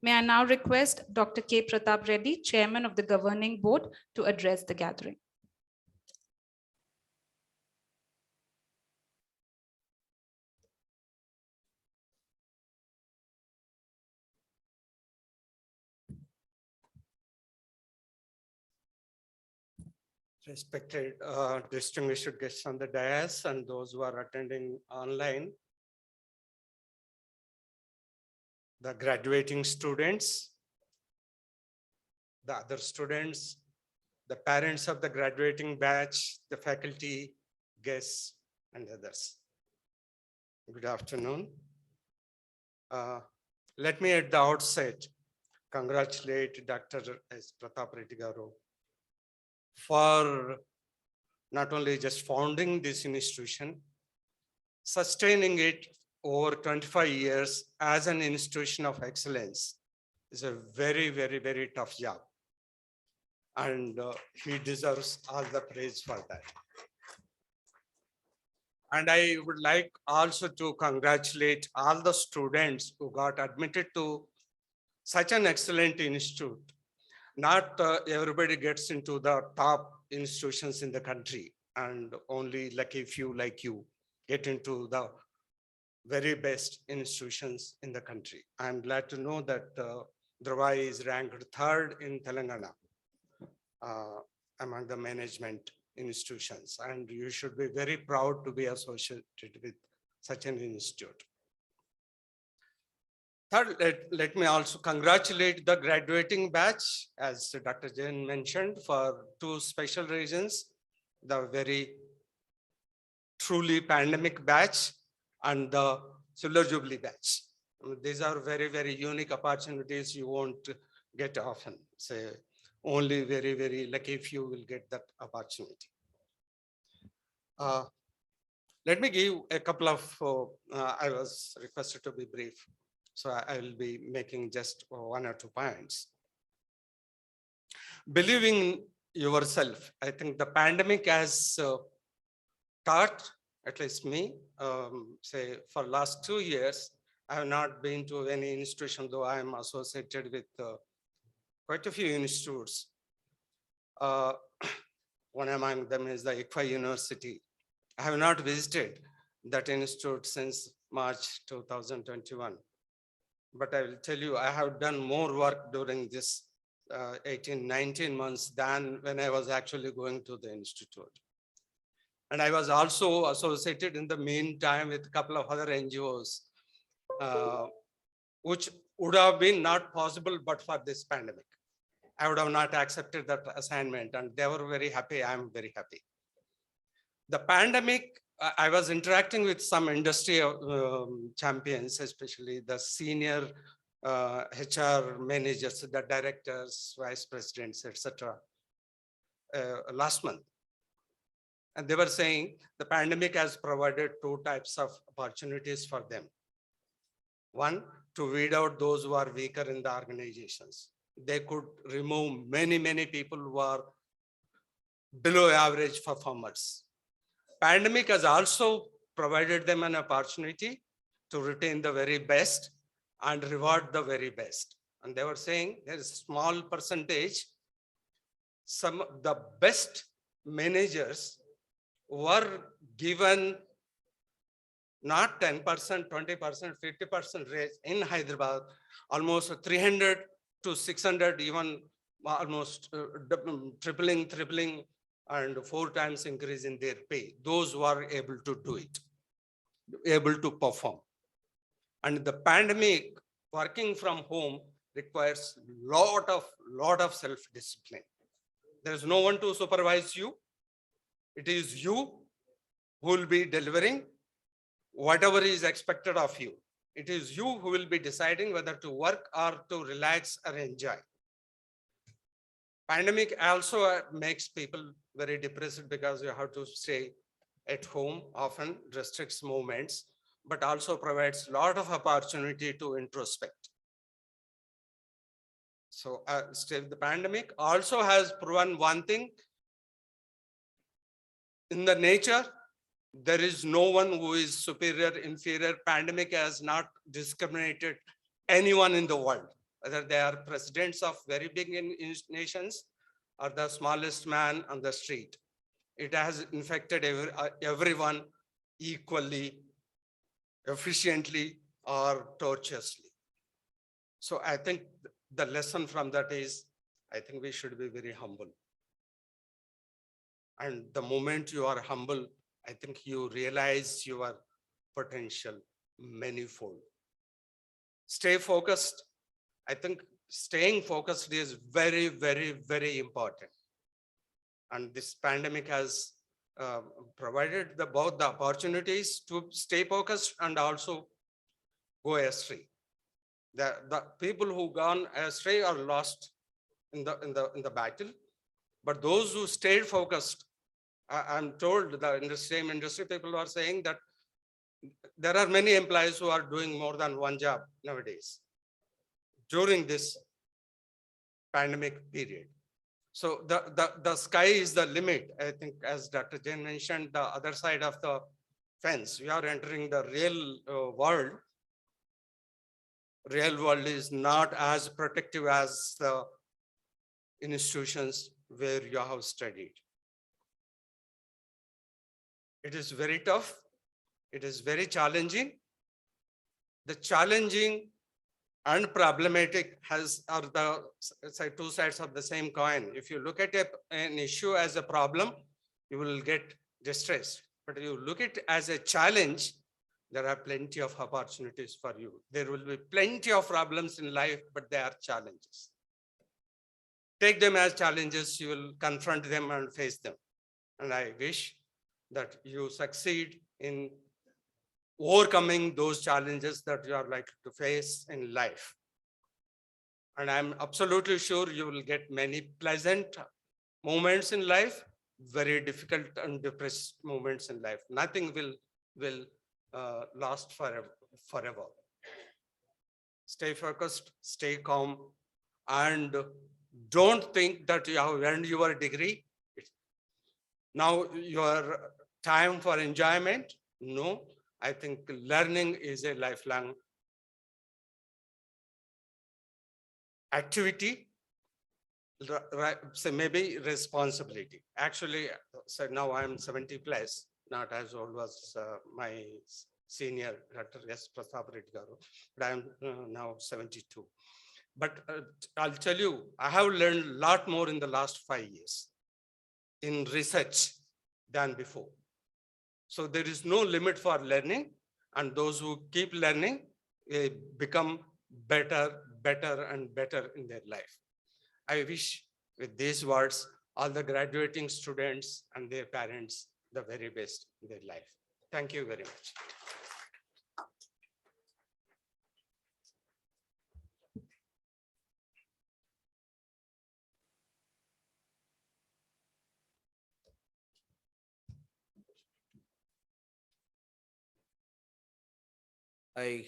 S1: May I now request Dr. K. Pratap Reddy, Chairman of the Governing Board, to address the gathering.
S7: Respected distinguished guests on the dais and those who are attending online, the graduating students, the other students, the parents of the graduating batch, the faculty, guests, and others. Good afternoon. Let me at the outset congratulate Dr. S. Pratap Reddy Garu for not only just founding this institution, sustaining it over 25 years as an institution of excellence is a very, very, very tough job. And he deserves all the praise for that. And I would like also to congratulate all the students who got admitted to such an excellent institute. Not everybody gets into the top institutions in the country, and only lucky few like you get into the very best institutions in the country. I'm glad to know that Dhruva is ranked 3rd in Telangana among the management institutions, and you should be very proud to be associated with such an institute. Third, let me also congratulate the graduating batch, as Dr. Jain mentioned, for 2 special reasons: the very truly pandemic batch and the Silver Jubilee batch. These are very, very unique opportunities you won't get often. Say, only very, very lucky few will get that opportunity. Let me give a couple of, I was requested to be brief, so I will be making just 1 or 2 points. Believing yourself, I think the pandemic has taught, at least me, say for last 2 years, I have not been to any institution, though I am associated with quite a few institutes. One among them is the ICFA University. I have not visited that institute since March 2021. But I will tell you, I have done more work during this 19 months than when I was actually going to the institute. And I was also associated in the meantime with a couple of other NGOs, which would have been not possible but for this pandemic. I would have not accepted that assignment, and they were very happy. I'm very happy. The pandemic, I was interacting with some industry champions, especially the senior HR managers, the directors, vice presidents, etc. Last month. And they were saying the pandemic has provided 2 types of opportunities for them. One, to weed out those who are weaker in the organizations. They could remove many, many people who are below average performers. Pandemic has also provided them an opportunity to retain the very best and reward the very best. And they were saying there is a small percentage, some of the best managers were given not 10%, 20%, 50% raise in Hyderabad, almost 300 to 600, even almost tripling, and 4 times increase in their pay. Those who are able to do it, able to perform. And the pandemic, working from home requires lot of self-discipline. There is no one to supervise you. It is you who will be delivering whatever is expected of you. It is you who will be deciding whether to work or to relax or enjoy. Pandemic also makes people very depressed because you have to stay at home, often restricts movements, but also provides a lot of opportunity to introspect. So still the pandemic also has proven one thing. In the nature, there is no one who is superior, inferior. Pandemic has not discriminated anyone in the world, whether they are presidents of very big nations or the smallest man on the street. It has infected everyone equally, efficiently, or tortuously. So I think the lesson from that is, I think we should be very humble. And the moment you are humble, I think you realize your potential manifold. Stay focused. I think staying focused is very, very, very important. And this pandemic has provided both the opportunities to stay focused and also go astray. The people who gone astray are lost in the battle, but those who stayed focused, I'm told that in the same industry, people are saying that there are many employees who are doing more than one job nowadays during this pandemic period. So the sky is the limit. I think as Dr. Jain mentioned, the other side of the fence, we are entering the real world. Real world is not as protective as the institutions where you have studied. It is very tough. It is very challenging. The challenging and problematic are the two sides of the same coin. If you look at an issue as a problem, you will get distressed. But if you look at it as a challenge, there are plenty of opportunities for you. There will be plenty of problems in life, but they are challenges. Take them as challenges, you will confront them and face them. And I wish that you succeed in overcoming those challenges that you are likely to face in life. And I'm absolutely sure you will get many pleasant moments in life, very difficult and depressed moments in life. Nothing will last forever. Stay focused, stay calm, and don't think that you have earned your degree. Now your time for enjoyment. No, I think learning is a lifelong activity, so maybe responsibility. Actually, so now I'm 70 plus, not as old as my senior Dr. S. Pratap Reddy garu, but I'm now 72. But I'll tell you, I have learned a lot more in the last 5 years in research than before. So there is no limit for learning, and those who keep learning become better and better in their life. I wish with these words, all the graduating students and their parents the very best in their life. Thank you very much.
S5: I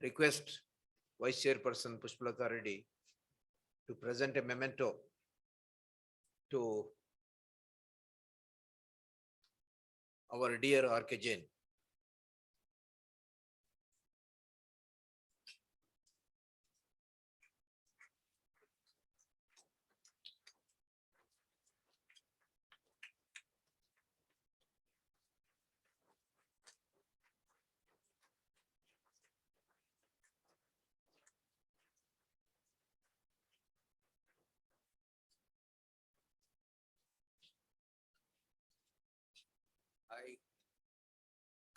S5: request Vice Chairperson Pushpalata Reddy to present a memento to our dear R.K. Jain. I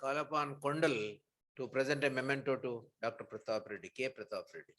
S5: call upon Kondal to present a memento to Dr. Pratap Reddy, K. Pratap Reddy.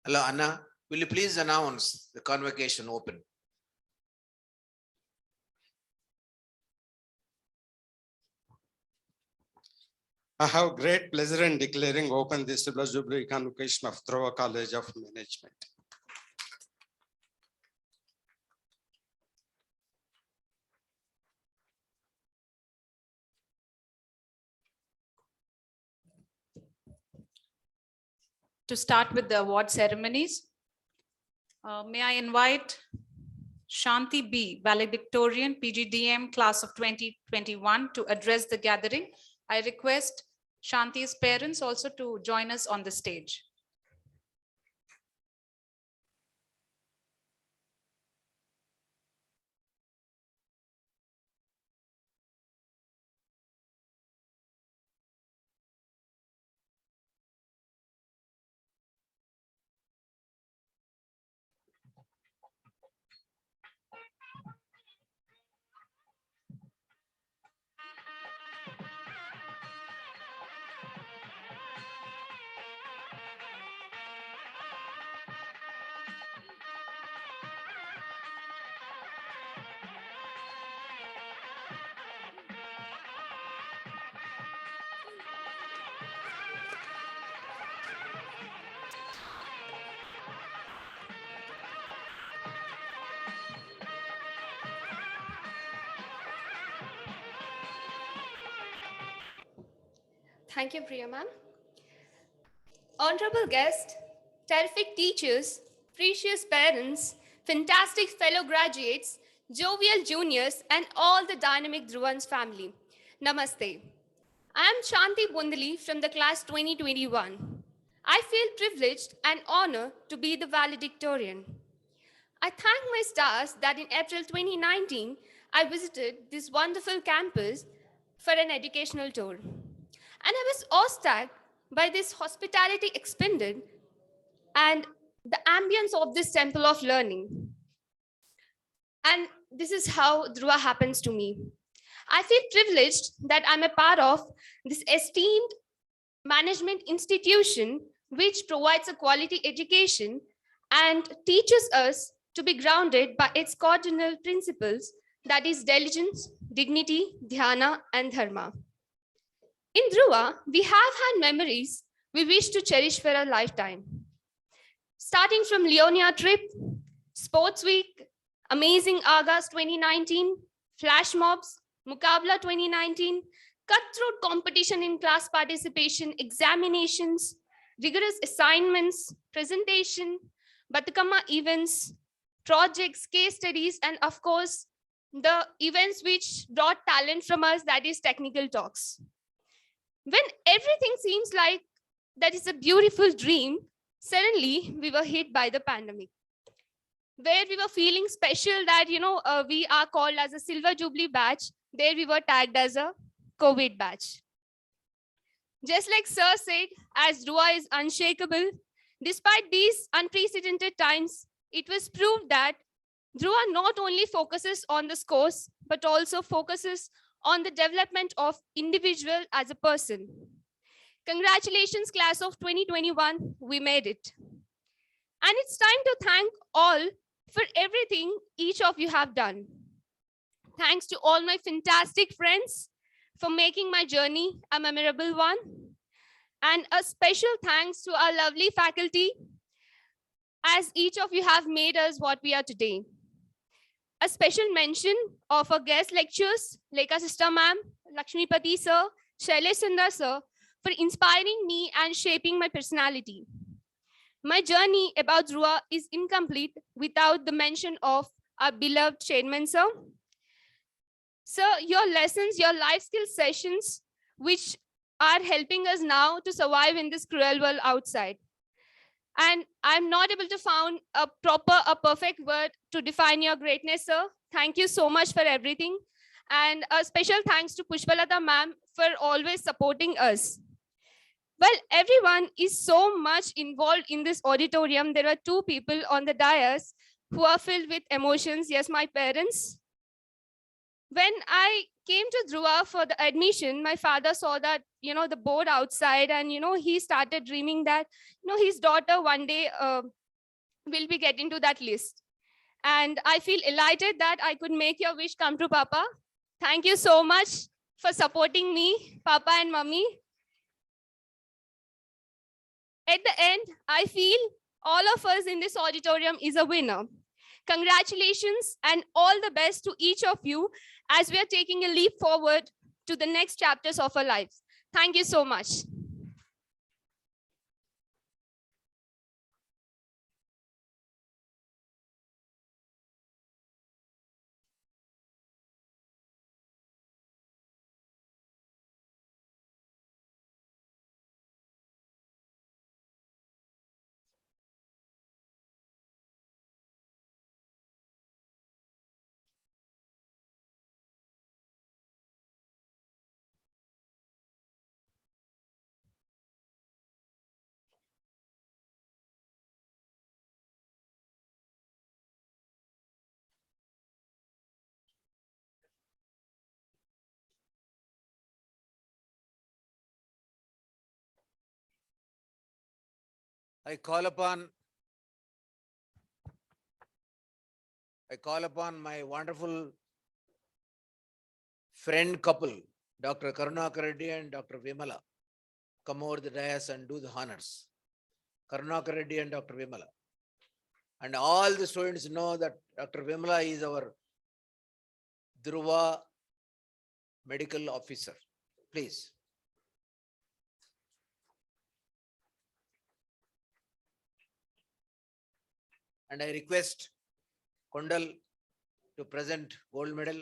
S5: Hello, Anna. Will you please announce the convocation open?
S7: I have great pleasure in declaring open the Silver Jubilee Convocation of Dhruva College of Management.
S1: To start with the award ceremonies, may I invite Shanti B, valedictorian, PGDM class of 2021 to address the gathering. I request Shanti's parents also to join us on the stage.
S8: Thank you, Priya ma'am. Honorable guest, terrific teachers, precious parents, fantastic fellow graduates, jovial juniors, and all the dynamic Dhruvans family. Namaste. I am Shanti Bundali from the class 2021. I feel privileged and honored to be the valedictorian. I thank my stars that in April 2019, I visited this wonderful campus for an educational tour. And I was awestruck by this hospitality expended and the ambience of this temple of learning. And this is how Dhruva happens to me. I feel privileged that I'm a part of this esteemed management institution which provides a quality education and teaches us to be grounded by its cardinal principles, that is diligence, dignity, dhyana, and dharma. In Dhruva, we have had memories we wish to cherish for a lifetime. Starting from Leonia trip, Sports Week, Amazing August 2019, Flash Mobs, Mukabla 2019, cutthroat competition in class participation, examinations, rigorous assignments, presentation, Batakama events, projects, case studies, and of course, the events which brought talent from us, that is technical talks. When everything seems like that is a beautiful dream, suddenly we were hit by the pandemic, where we were feeling special that, we are called as a Silver Jubilee batch. There we were tagged as a COVID batch. Just like Sir said, as Dhruva is unshakable, despite these unprecedented times, it was proved that Dhruva not only focuses on the scores, but also focuses on the development of individual as a person. Congratulations, class of 2021, we made it. And it's time to thank all for everything each of you have done. Thanks to all my fantastic friends for making my journey a memorable one. And a special thanks to our lovely faculty, as each of you have made us what we are today. A special mention of our guest lecturers, Lekha Sister Ma'am, Lakshmipati Sir, Shailesh Sundar Sir, for inspiring me and shaping my personality. My journey about Dhruva is incomplete without the mention of our beloved Chairman Sir. Sir, your lessons, your life skill sessions, which are helping us now to survive in this cruel world outside. And I'm not able to find a perfect word to define your greatness, sir. Thank you so much for everything. And a special thanks to Pushpalata ma'am for always supporting us. Well, everyone is so much involved in this auditorium. There are two people on the dais who are filled with emotions. Yes, my parents. When I came to Dhruva for the admission, my father saw that, the board outside, and, he started dreaming that, his daughter one day will be getting to that list. And I feel elated that I could make your wish come true, Papa. Thank you so much for supporting me, Papa and Mummy. At the end, I feel all of us in this auditorium is a winner. Congratulations and all the best to each of you as we are taking a leap forward to the next chapters of our lives. Thank you so much.
S5: I call upon my wonderful friend couple, Dr. Karunakar Reddy and Dr. Vimala, come over the dais and do the honors. Karunakar Reddy and Dr. Vimala. And all the students know that Dr. Vimala is our Dhruva medical officer. Please. And I request Kondal to present gold medal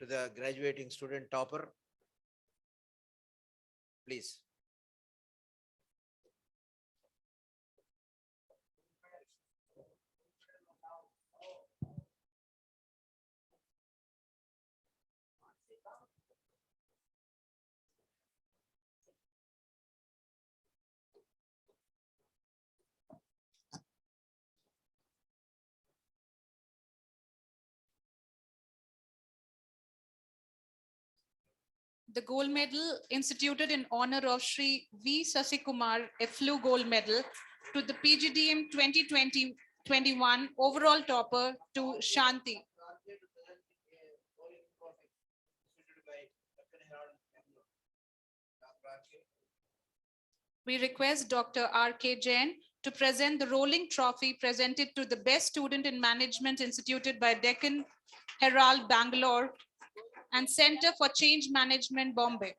S5: to the graduating student topper. Please.
S1: The gold medal instituted in honor of Sri V. Sasikumar, a flu gold medal, to the PGDM 2020-21 overall topper to Shanti. We request Dr. R.K. Jain to present the rolling trophy presented to the best student in management instituted by Deccan Herald, Bangalore, and Center for Change Management, Bombay.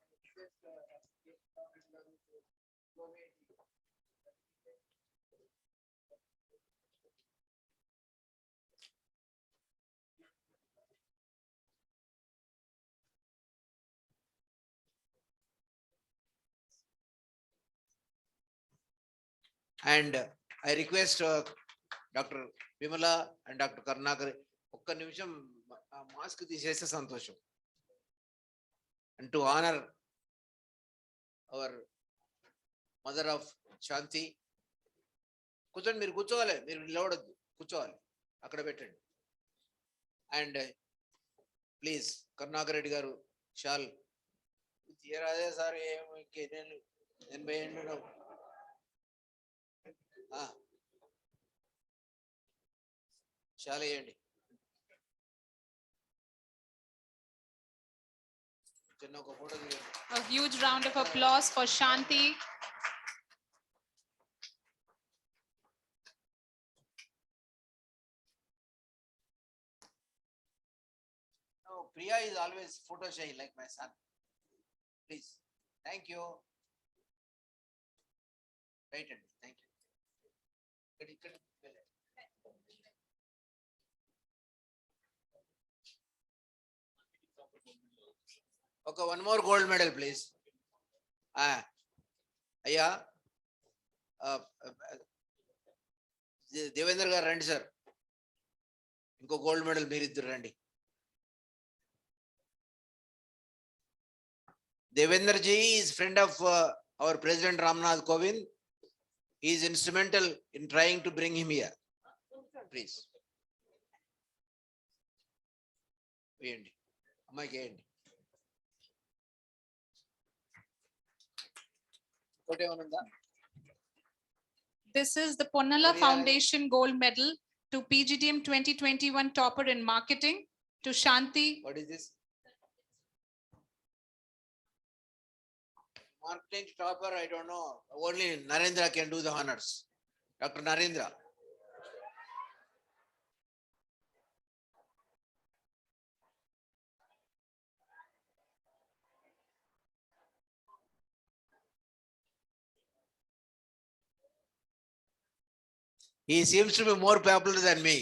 S5: And I request Dr. Vimala and Dr. Karnakar, ఒక్క నిమిషం mask తీసేస్తే సంతోషం. And to honor our mother of Shanti, కూర్చోండి, మీరు కూర్చోవాలి, మీరు నిలవడద్దు, కూర్చోవాలి, అక్కడ పెట్టండి. అండ్ ప్లీజ్ కరుణాకర్ రెడ్డి గారు షాల్ తీరాదే సార్, నేను 80 ఏళ్ళు షాల్ వేయండి. చిన్న ఒక ఫోటో తీయండి.
S1: A huge round of applause for Shanti.
S5: No, Priya is always photo shy like my son. Please. Thank you. Right, and thank you. Okay, one more gold medal, please. అయ్యా దేవేంద్ర గారు రండి sir, ఇంకో gold medal మీరిద్దరు రండి. Devendra ji is friend of our President Ramnath Kovind. He is instrumental in trying to bring him here. Please. వేయండి అమ్మాయికి వేయండి. ఇంకోటి ఏమైనా ఉందా?
S1: This is the Ponnala
S5: Very
S1: Foundation Gold Medal to PGDM 2021 topper in marketing to Shanti.
S5: What is this? Marketing topper, I don't know. Only Narendra can do the honors. Dr. Narendra. He seems to be more popular than me.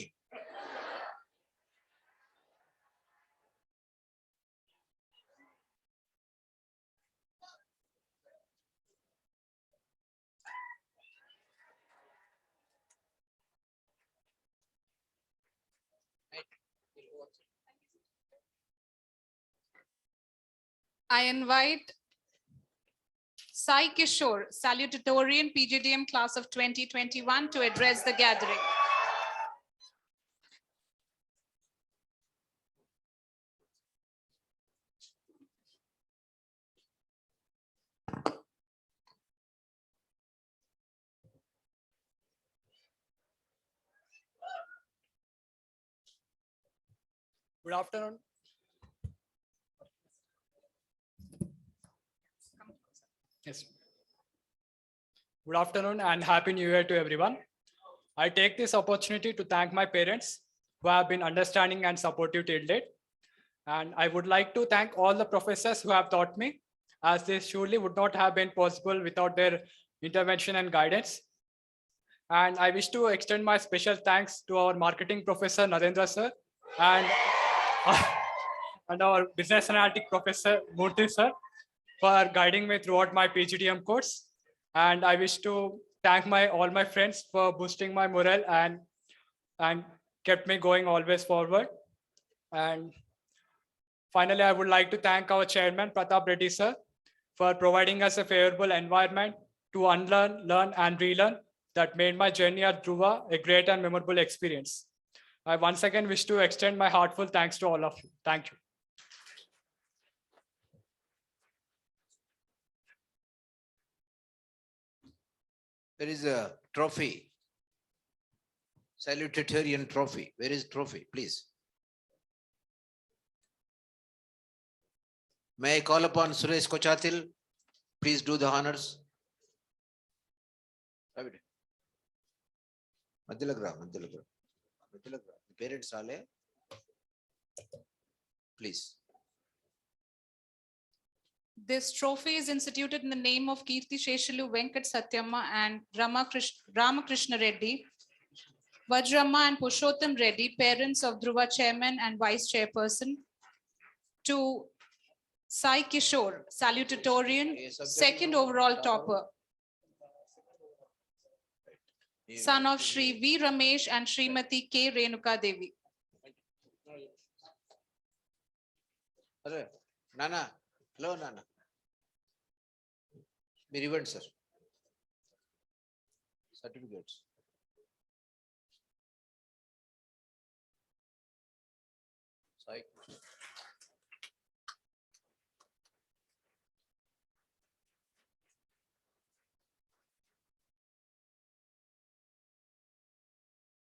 S1: I invite Sai Kishore, salutatorian PGDM class of 2021 to address the gathering.
S9: Good afternoon. Yes. Good afternoon and Happy New Year to everyone. I take this opportunity to thank my parents who have been understanding and supportive till date. And I would like to thank all the professors who have taught me, as this surely would not have been possible without their intervention and guidance. And I wish to extend my special thanks to our marketing professor, Narendra sir, and, and our business analytic professor, Murthy sir, for guiding me throughout my PGDM course. And I wish to thank all my friends for boosting my morale and kept me going always forward. And finally, I would like to thank our chairman, Pratap Reddy sir, for providing us a favorable environment to unlearn, learn, and relearn that made my journey at Dhruva a great and memorable experience. I once again wish to extend my heartfelt thanks to all of you. Thank you.
S5: There is a trophy, salutatorian trophy. Where is trophy, please? May I call upon Suresh Kochatil? Please do the honors. Parents ale. Please.
S1: This trophy is instituted in the name of Kirti Sheshalu Venkat Satyamma and Ramakrishna Reddy, Vajramma and Pushottam Reddy, parents of Dhruva chairman and vice chairperson, to Sai Kishore, salutatorian, second overall topper, son of Shri V. Ramesh and Srimati K. Renuka Devi.
S5: Nana, hello Nana. Be event, sir. Certificates. Sai.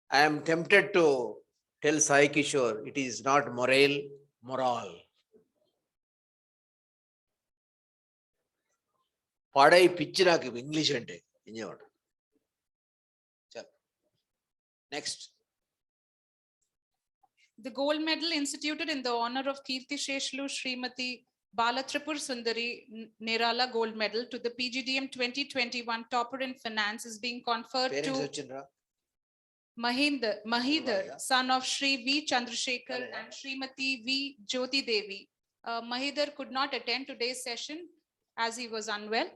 S5: I am tempted to tell Sai Kishore, it is not moral. పాడై పిచ్చి నాకు English అంటే ఇన్నేవాడు. Next.
S1: The gold medal instituted in the honor of Kirti Sheshalu Srimati Bala Tripur Sundari Nerala Gold Medal to the PGDM 2021 topper in finance is being conferred to Mahidhar, son of Shri V. Chandrasekhar and Srimati V. Jyoti Devi. Mahidhar could not attend today's session as he was unwell.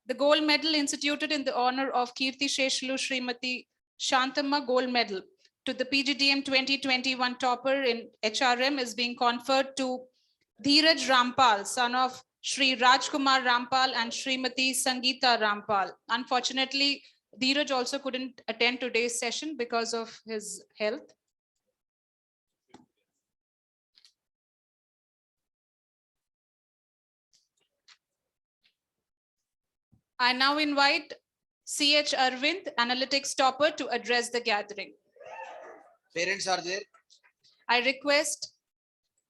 S1: The gold medal instituted in the honor of Kirti Sheshlu Srimati Shantama Gold Medal to the PGDM 2021 topper in HRM is being conferred to Dheeraj Rampal, son of Shri Rajkumar Rampal and Srimati Sangeeta Rampal. Unfortunately, Dheeraj also couldn't attend today's session because of his health. I now invite CH Arvind, analytics topper, to address the gathering.
S5: Parents are there.
S1: I request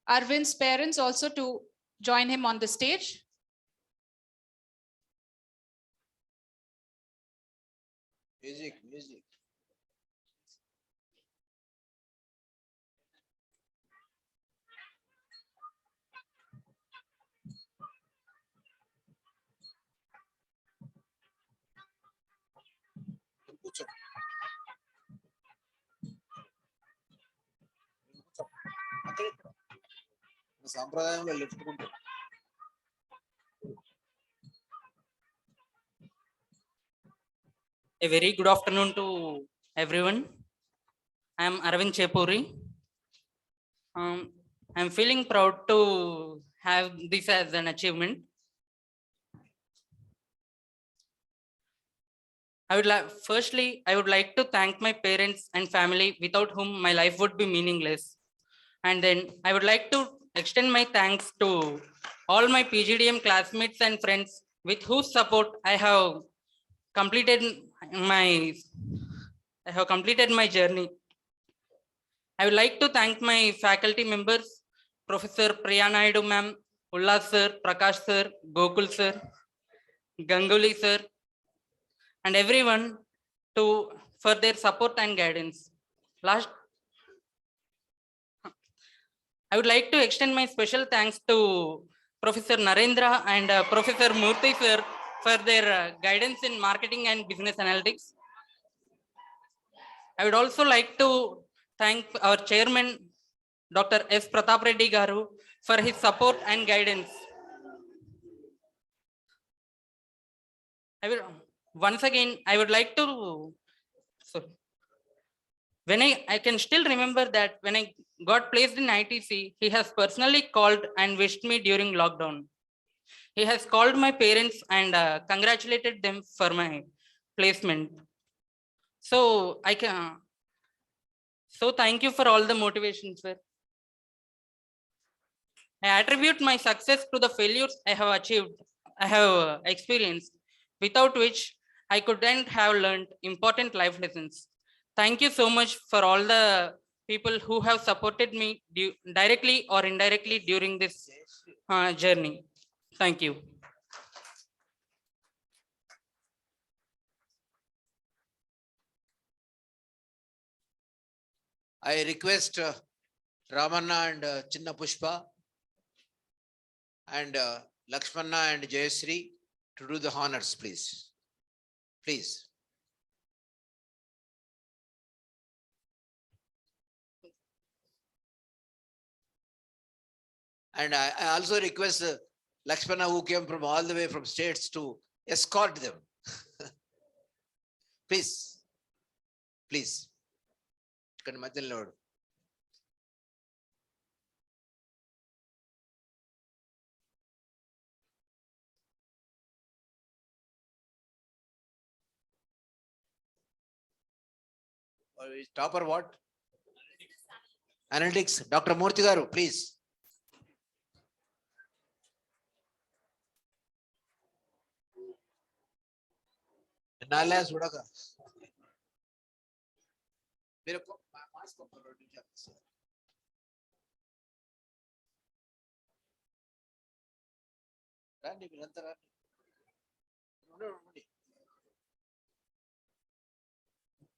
S1: Arvind's parents also to join him on the stage.
S5: Music, music. కూర్చో. అక్కడే సాంప్రదాయంలో lift ఉంటుంది.
S10: A very good afternoon to everyone. I am Arvind Chepuri. I am feeling proud to have this as an achievement. Firstly, I would like to thank my parents and family without whom my life would be meaningless. And then I would like to extend my thanks to all my PGDM classmates and friends with whose support I have completed my journey. I would like to thank my faculty members, Professor Priya Naidu ma'am, Ullas sir, Prakash sir, Gokul sir, Ganguly sir, and everyone for their support and guidance. I would like to extend my special thanks to Professor Narendra and Professor Murthy sir for their guidance in marketing and business analytics. I would also like to thank our chairman, Dr. S. Pratap Reddy Garu, for his support and guidance. Once again, I would like to, I can still remember that when I got placed in ITC, he has personally called and wished me during lockdown. He has called my parents and congratulated them for my placement. So thank you for all the motivation, sir. I attribute my success to the failures I have experienced, without which I couldn't have learned important life lessons. Thank you so much for all the people who have supported me directly or indirectly during this journey. Thank you.
S5: I request Ramanna and Chinna Pushpa and Lakshmanna and Jayasri to do the honors, please. Please. And I also request Lakshmanna, who came from all the way from states, to escort them. Please. Please. Lord. Topper what? Analytics. Dr. Murthy Garu, please. Nala Sudaka.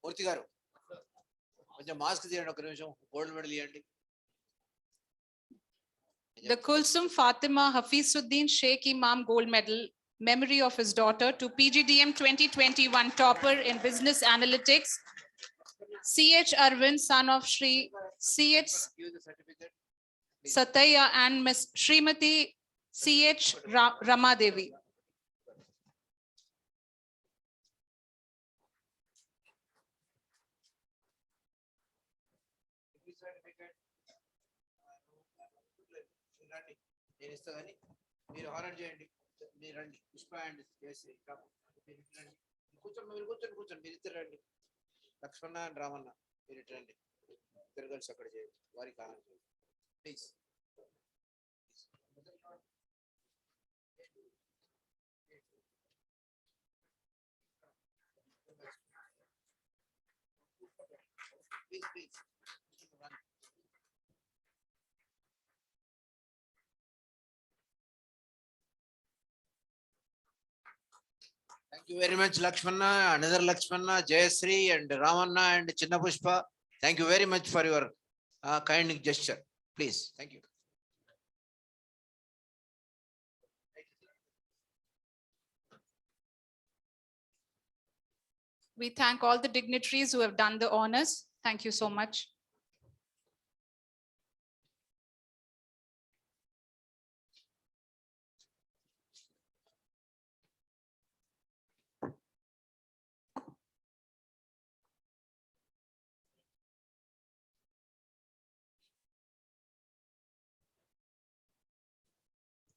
S5: Murthy Garu. Mask gold medal.
S1: The Kulsum Fatima Hafisuddin Sheikh Imam Gold Medal, memory of his daughter, to PGDM 2021 topper in business analytics, C.H. Arvind, son of Shri C.H.
S5: Give the certificate.
S1: Sataya and Miss Srimati C.H. Ramadevi.
S5: నేను ఇస్తా కానీ మీరు honour చేయండి. మీరు రండి, Pushpa and Jayashree మీరు రండి, కూర్చోండి, మీరు కూర్చోండి, మీరు ఇద్దరు రండి. లక్ష్మణ అండ్ రామన్న మీరు ఇటు రండి, ఇద్దరు కలిసి అక్కడ చేయండి, వారికి హానర్ చేయండి please. Please please. Thank you very much, Lakshmana, another Lakshmana, Jayasri and Ramanna and Chinna Pushpa. Thank you very much for your kind gesture. Please, thank you.
S1: We thank all the dignitaries who have done the honors. Thank you so much.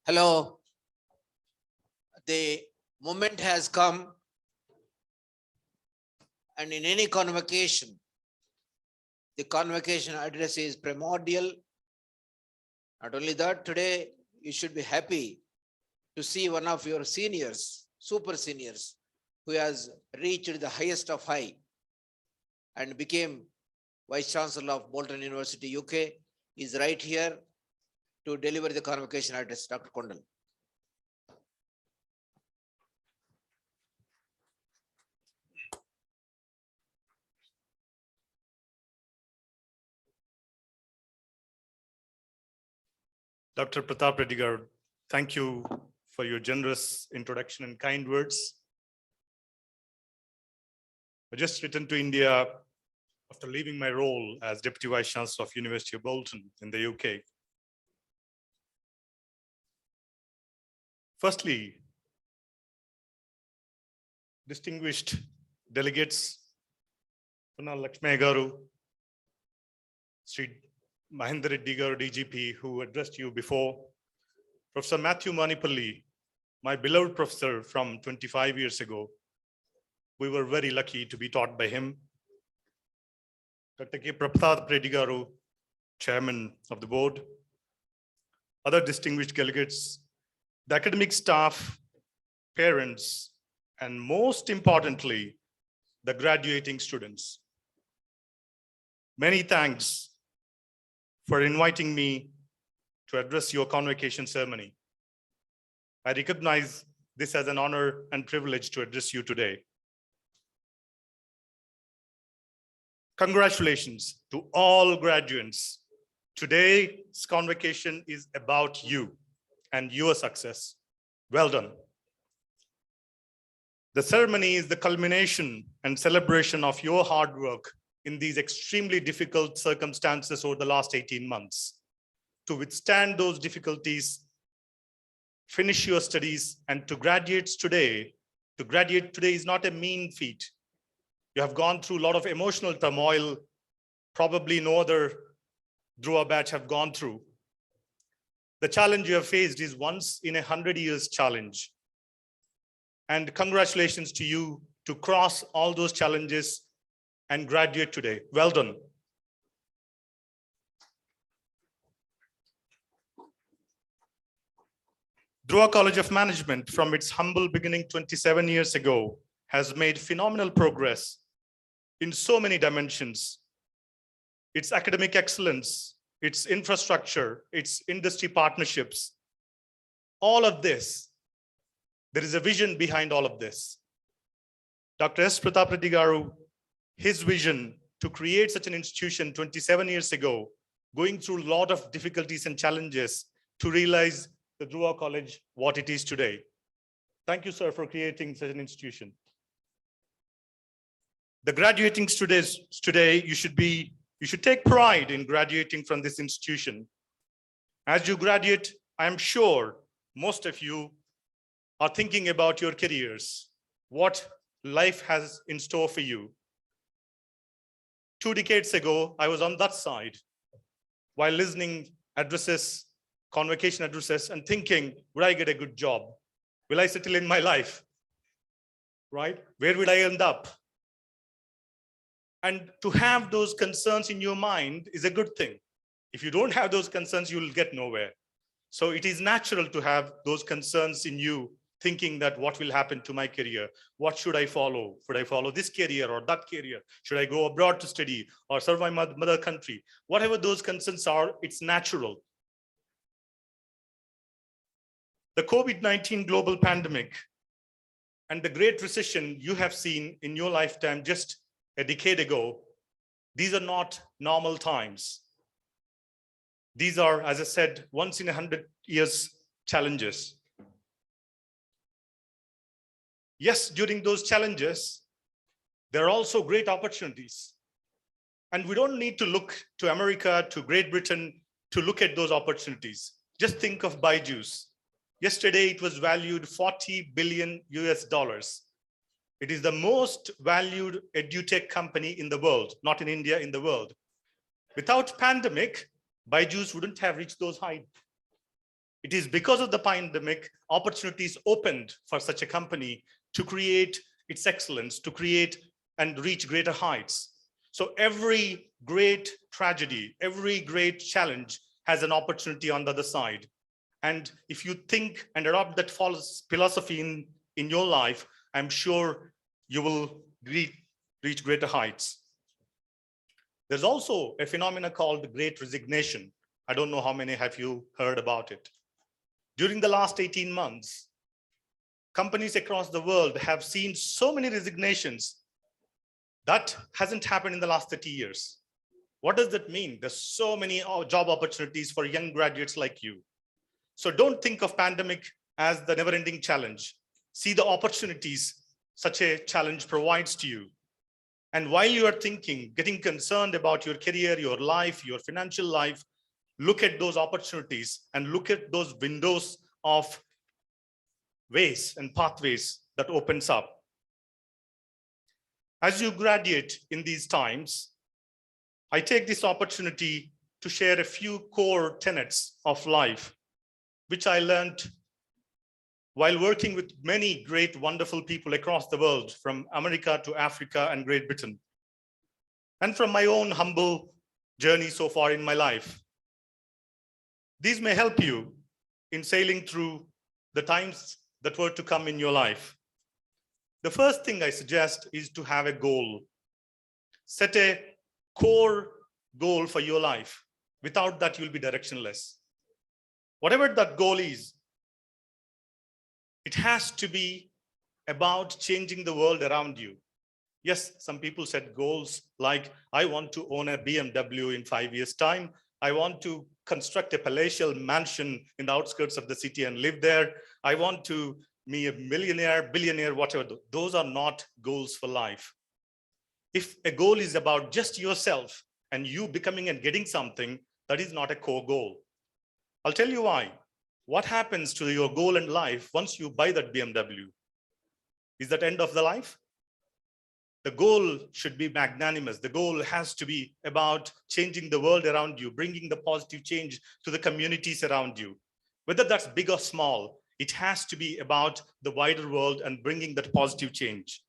S5: Hello. The moment has come, and in any convocation, the convocation address is primordial. Not only that, today you should be happy to see one of your seniors, super seniors, who has reached the highest of high and became Vice Chancellor of Bolton University, UK, is right here to deliver the convocation address. Dr. Kondal.
S11: Dr. Pratap Reddy garu, thank you for your generous introduction and kind words. I just returned to India after leaving my role as Deputy Vice Chancellor of University of Bolton in the UK. Firstly, distinguished delegates, Panna Lakshmi garu, Sri Mahendra Reddy garu, DGP, who addressed you before, Professor Matthew Manipalli, my beloved professor from 25 years ago. We were very lucky to be taught by him. Dr. K. Pratap Reddy garu, Chairman of the board, other distinguished delegates, the academic staff, parents, and most importantly, the graduating students. Many thanks for inviting me to address your convocation ceremony. I recognize this as an honor and privilege to address you today. Congratulations to all graduates. Today's convocation is about you and your success. Well done. The ceremony is the culmination and celebration of your hard work in these extremely difficult circumstances over the last 18 months. To withstand those difficulties, finish your studies, and to graduate today is not a mean feat. You have gone through a lot of emotional turmoil, probably no other Dhruva batch have gone through. The challenge you have faced is once in 100 years challenge. And congratulations to you to cross all those challenges and graduate today. Well done. Dhruva College of Management, from its humble beginning 27 years ago, has made phenomenal progress in so many dimensions. Its academic excellence, its infrastructure, its industry partnerships, all of this, there is a vision behind all of this. Dr. S. Pratap Reddy garu, his vision to create such an institution 27 years ago, going through a lot of difficulties and challenges to realize the Dhruva College what it is today. Thank you, sir, for creating such an institution. The graduating students today, you should take pride in graduating from this institution. As you graduate, I am sure most of you are thinking about your careers, what life has in store for you. 2 decades ago, I was on that side while listening addresses, convocation addresses, and thinking, would I get a good job? Will I settle in my life? Right? Where would I end up? And to have those concerns in your mind is a good thing. If you don't have those concerns, you will get nowhere. So it is natural to have those concerns in you, thinking that what will happen to my career? What should I follow? Should I follow this career or that career? Should I go abroad to study or serve my mother country? Whatever those concerns are, it's natural. The COVID-19 global pandemic and the Great Recession you have seen in your lifetime just a decade ago, these are not normal times. These are, as I said, once in 100 years challenges. Yes, during those challenges, there are also great opportunities. And we don't need to look to America, to Great Britain to look at those opportunities. Just think of Byju's. Yesterday, it was valued $40 billion US. It is the most valued edutech company in the world, not in India, in the world. Without pandemic, Byju's wouldn't have reached those heights. It is because of the pandemic, opportunities opened for such a company to create its excellence, to create and reach greater heights. So every great tragedy, every great challenge has an opportunity on the other side. And if you think and adopt that philosophy in your life, I'm sure you will reach greater heights. There's also a phenomenon called the Great Resignation. I don't know how many have you heard about it. During the last 18 months, companies across the world have seen so many resignations that hasn't happened in the last 30 years. What does that mean? There's so many job opportunities for young graduates like you. So don't think of pandemic as the never-ending challenge. See the opportunities such a challenge provides to you. And while you are thinking, getting concerned about your career, your life, your financial life, look at those opportunities and look at those windows of ways and pathways that opens up. As you graduate in these times, I take this opportunity to share a few core tenets of life, which I learned while working with many great, wonderful people across the world, from America to Africa and Great Britain, and from my own humble journey so far in my life. These may help you in sailing through the times that were to come in your life. The first thing I suggest is to have a goal. Set a core goal for your life. Without that, you'll be directionless. Whatever that goal is, it has to be about changing the world around you. Yes, some people set goals like, I want to own a BMW in 5 years' time. I want to construct a palatial mansion in the outskirts of the city and live there. I want to be a millionaire, billionaire, whatever. Those are not goals for life. If a goal is about just yourself and you becoming and getting something, that is not a core goal. I'll tell you why. What happens to your goal in life once you buy that BMW? Is that end of the life? The goal should be magnanimous. The goal has to be about changing the world around you, bringing the positive change to the communities around you. Whether that's big or small, it has to be about the wider world and bringing that positive change.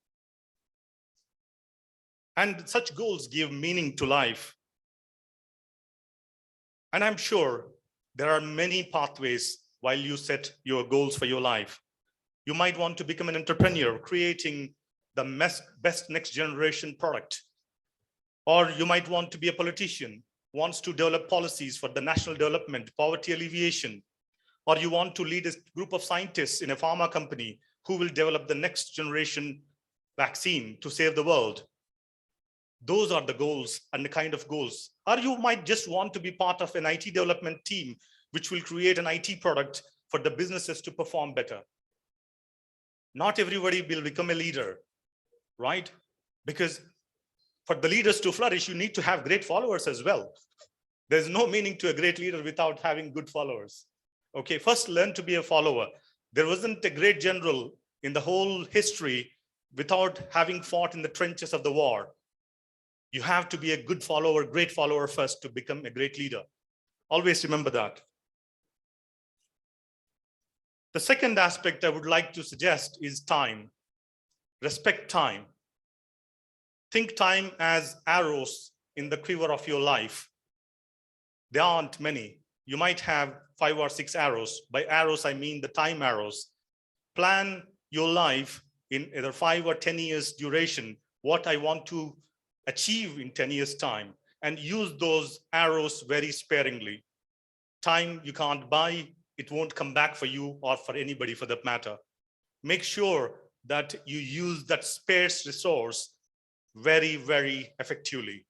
S11: And such goals give meaning to life. And I'm sure there are many pathways while you set your goals for your life. You might want to become an entrepreneur, creating the best next generation product. Or you might want to be a politician, wants to develop policies for the national development, poverty alleviation. Or you want to lead a group of scientists in a pharma company who will develop the next generation vaccine to save the world. Those are the goals and the kind of goals. Or you might just want to be part of an IT development team, which will create an IT product for the businesses to perform better. Not everybody will become a leader, right? Because For the leaders to flourish, you need to have great followers as well. There's no meaning to a great leader without having good followers. Okay, first learn to be a follower. There wasn't a great general in the whole history without having fought in the trenches of the war. You have to be a good follower, great follower first to become a great leader. Always remember that. The second aspect I would like to suggest is time. Respect time. Think time as arrows in the quiver of your life. There aren't many. You might have 5 or 6 arrows. By arrows, I mean the time arrows. Plan your life in either 5 or 10 years duration, what I want to achieve in 10 years time, and use those arrows very sparingly. Time you can't buy, it won't come back for you or for anybody for that matter. Make sure that you use that scarce resource very, very effectively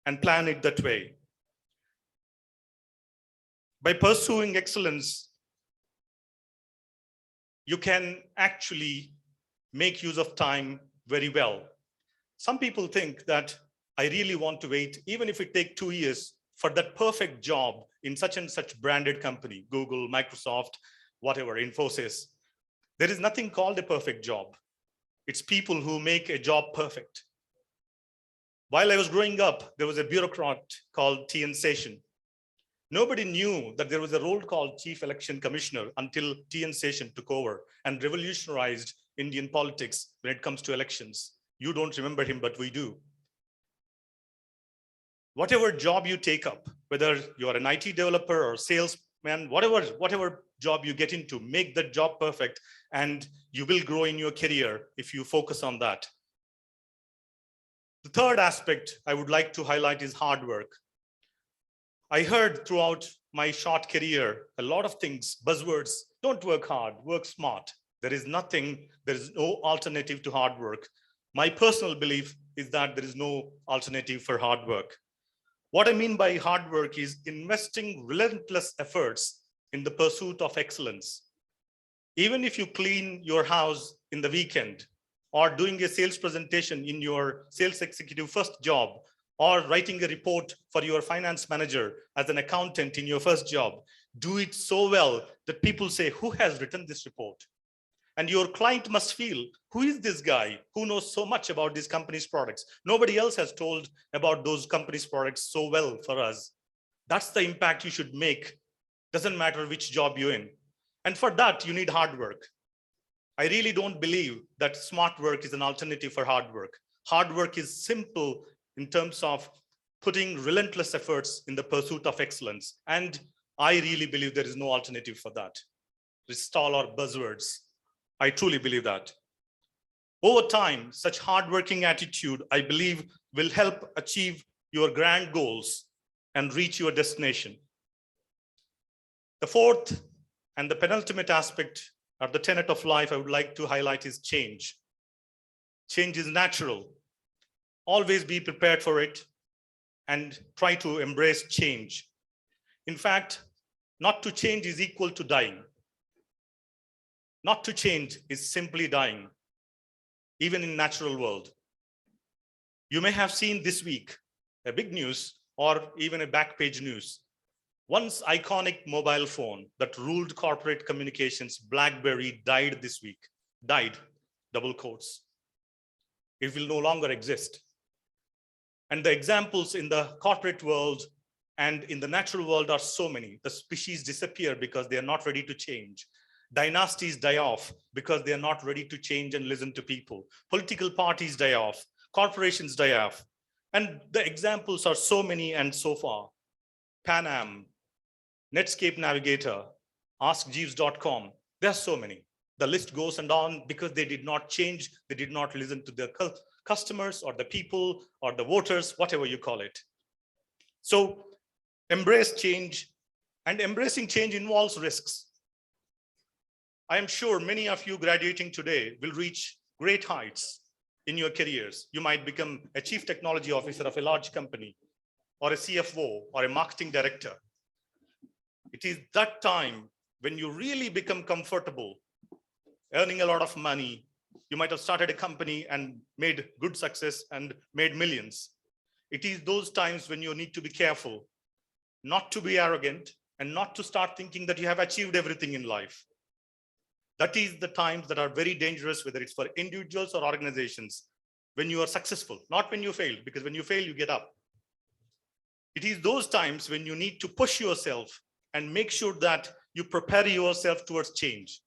S11: and plan it that way. By pursuing excellence, you can actually make use of time very well. Some people think that I really want to wait, even if it takes 2 years, for that perfect job in such and such branded company, Google, Microsoft, whatever, Infosys. There is nothing called a perfect job. It's people who make a job perfect. While I was growing up, there was a bureaucrat called T.N. Seshan. Nobody knew that there was a role called Chief Election Commissioner until T.N. Seshan took over and revolutionized Indian politics when it comes to elections. You don't remember him, but we do. Whatever job you take up, whether you're an IT developer or salesman, whatever job you get into, make that job perfect, and you will grow in your career if you focus on that. The third aspect I would like to highlight is hard work. I heard throughout my short career a lot of things, buzzwords: don't work hard, work smart. There is no alternative to hard work. My personal belief is that there is no alternative for hard work. What I mean by hard work is investing relentless efforts in the pursuit of excellence. Even if you clean your house in the weekend, or doing a sales presentation in your sales executive first job, or writing a report for your finance manager as an accountant in your first job, do it so well that people say, who has written this report? And your client must feel, who is this guy who knows so much about this company's products? Nobody else has told about those companies' products so well for us. That's the impact you should make. Doesn't matter which job you're in. And for that, you need hard work. I really don't believe that smart work is an alternative for hard work. Hard work is simple in terms of putting relentless efforts in the pursuit of excellence. And I really believe there is no alternative for that. Restall our buzzwords. I truly believe that. Over time, such hardworking attitude, I believe, will help achieve your grand goals and reach your destination. The fourth and the penultimate aspect of the tenet of life I would like to highlight is change. Change is natural. Always be prepared for it and try to embrace change. In fact, not to change is equal to dying. Not to change is simply dying, even in natural world. You may have seen this week a big news or even a back page news. Once iconic mobile phone that ruled corporate communications, BlackBerry, died this week. Died, double quotes. It will no longer exist. And the examples in the corporate world and in the natural world are so many. The species disappear because they are not ready to change. Dynasties die off because they are not ready to change and listen to people. Political parties die off. Corporations die off. And the examples are so many and so far. Pan Am, Netscape Navigator, AskJeeves.com. There are so many. The list goes on because they did not change. They did not listen to their customers or the people or the voters, whatever you call it. So embrace change, and embracing change involves risks. I am sure many of you graduating today will reach great heights in your careers. You might become a chief technology officer of a large company, or a CFO, or a marketing director. It is that time when you really become comfortable, earning a lot of money. You might have started a company and made good success and made millions. It is those times when you need to be careful, not to be arrogant, and not to start thinking that you have achieved everything in life. That is the times that are very dangerous, whether it's for individuals or organizations, when you are successful, not when you fail, because when you fail, you get up. It is those times when you need to push yourself and make sure that you prepare yourself towards change.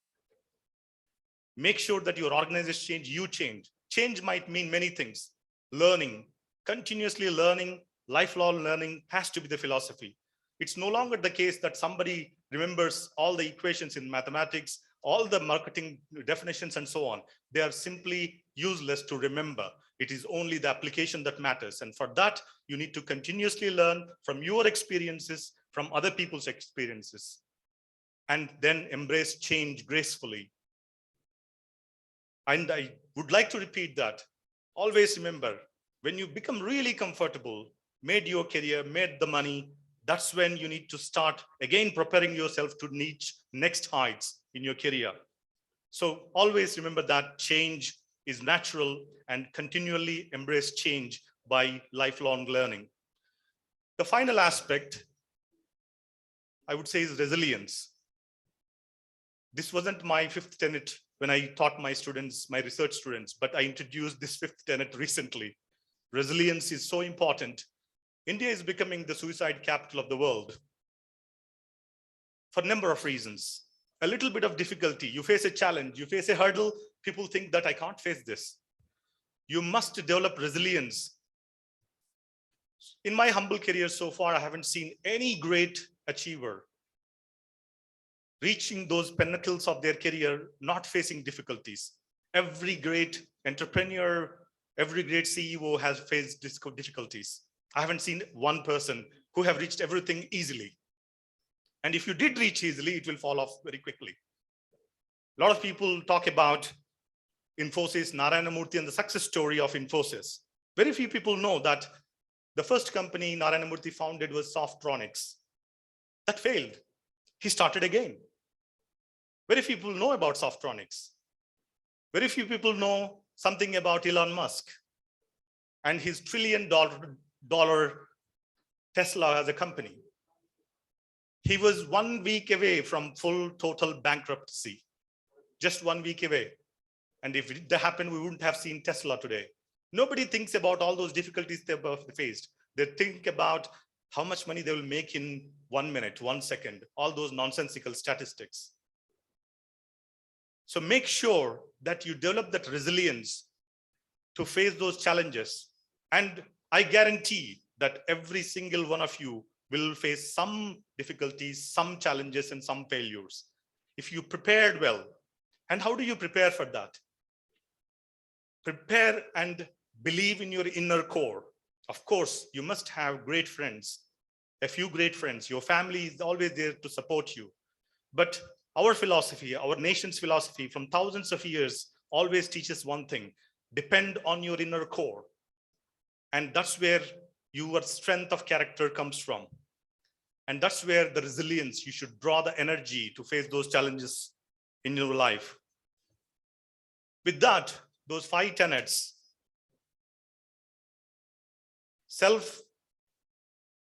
S11: Make sure that your organization change, you change. Change might mean many things. Learning, continuously learning, lifelong learning has to be the philosophy. It's no longer the case that somebody remembers all the equations in mathematics, all the marketing definitions and so on. They are simply useless to remember. It is only the application that matters. And for that, you need to continuously learn from your experiences, from other people's experiences, and then embrace change gracefully. And I would like to repeat that. Always remember, when you become really comfortable, made your career, made the money, that's when you need to start again preparing yourself to reach next heights in your career. So always remember that change is natural and continually embrace change by lifelong learning. The final aspect, I would say, is resilience. This wasn't my fifth tenet when I taught my students, my research students, but I introduced this fifth tenet recently. Resilience is so important. India is becoming the suicide capital of the world for a number of reasons. A little bit of difficulty, you face a challenge, you face a hurdle, people think that I can't face this. You must develop resilience. In my humble career so far, I haven't seen any great achiever reaching those pinnacles of their career, not facing difficulties. Every great entrepreneur, every great CEO has faced difficulties. I haven't seen one person who have reached everything easily. And if you did reach easily, it will fall off very quickly. A lot of people talk about Infosys, Narayana Murthy, and the success story of Infosys. Very few people know that the first company Narayana Murthy founded was Softronics. That failed. He started again. Very few people know about Softronics. Very few people know something about Elon Musk and his $1 trillion Tesla as a company. He was 1 week away from full total bankruptcy, just 1 week away. And if it did happen, we wouldn't have seen Tesla today. Nobody thinks about all those difficulties they faced. They think about how much money they will make in 1 minute, 1 second, all those nonsensical statistics. So make sure that you develop that resilience to face those challenges. And I guarantee that every single one of you will face some difficulties, some challenges, and some failures. If you prepared well, and how do you prepare for that? Prepare and believe in your inner core. Of course, you must have great friends, a few great friends. Your family is always there to support you. But our philosophy, our nation's philosophy from thousands of years always teaches one thing: depend on your inner core. And that's where your strength of character comes from. And that's where the resilience, you should draw the energy to face those challenges in your life. With that, those 5 tenets: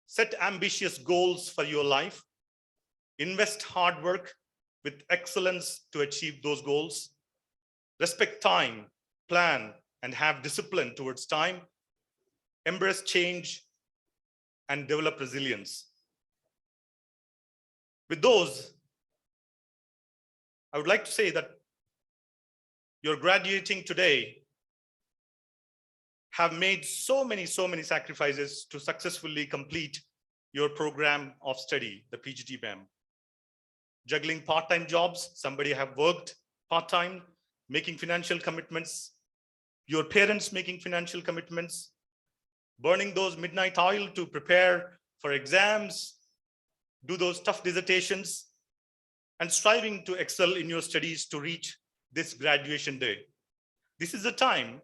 S11: set ambitious goals for your life, invest hard work with excellence to achieve those goals, respect time, plan, and have discipline towards time, embrace change, and develop resilience. With those, I would like to say that you're graduating today have made so many sacrifices to successfully complete your program of study, the PGTBAM. Juggling part-time jobs, somebody have worked part-time, making financial commitments, your parents making financial commitments, burning those midnight oil to prepare for exams, do those tough dissertations, and striving to excel in your studies to reach this graduation day. This is the time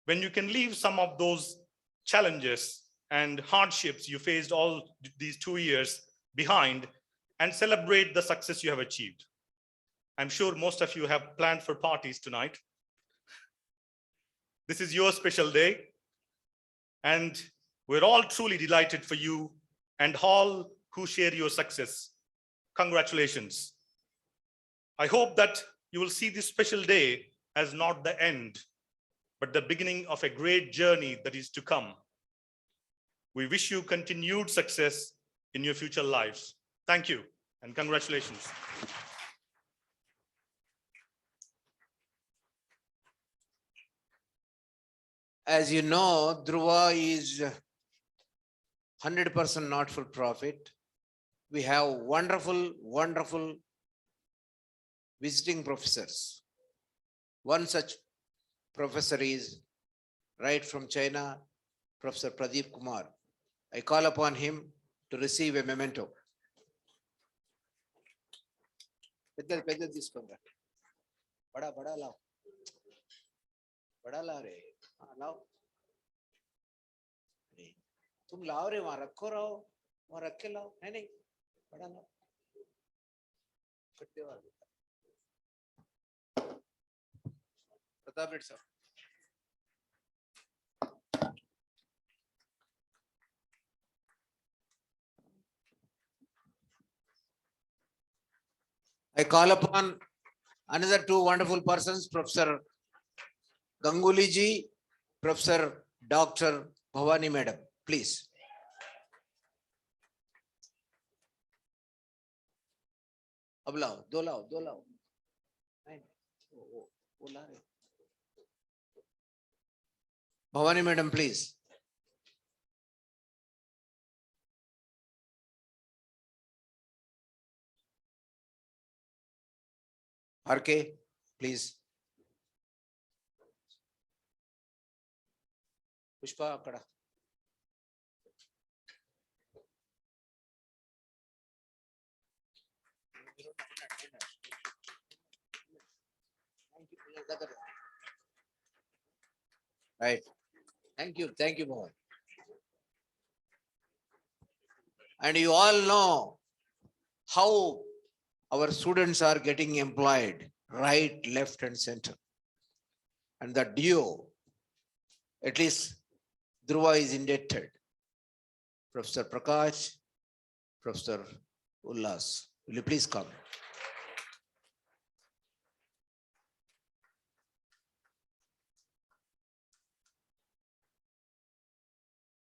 S11: when you can leave some of those challenges and hardships you faced all these 2 years behind and celebrate the success you have achieved. I'm sure most of you have planned for parties tonight. This is your special day, and we're all truly delighted for you and all who share your success. Congratulations. I hope that you will see this special day as not the end, but the beginning of a great journey that is to come. We wish you continued success in your future lives. Thank you and congratulations.
S5: As you know, Dhruva is 100% not for profit. We have wonderful visiting professors. One such professor is right from China, Professor Pradeep Kumar. I call upon him to receive a memento. పెద్దది తీసుకోండి. बड़ा लाओ. बड़ा ला रे. लाओ. तुम लाओ रे, वहां रखो रहो, वहां रख के लाओ. नहीं बड़ा लाओ. प्रताप रेड्डी साहब. I call upon another two wonderful persons, Professor Ganguly ji, Professor Dr. Bhavani Madam, please. अब लाओ, दो लाओ. नहीं, वो ला रहे. Bhavani Madam, please. RK, please. Pushpa, akkada. Right. Thank you, Bhavan. And you all know how our students are getting employed, right, left, and center. And the duo, at least Dhruva is indebted. Professor Prakash, Professor Ullas, will you please come?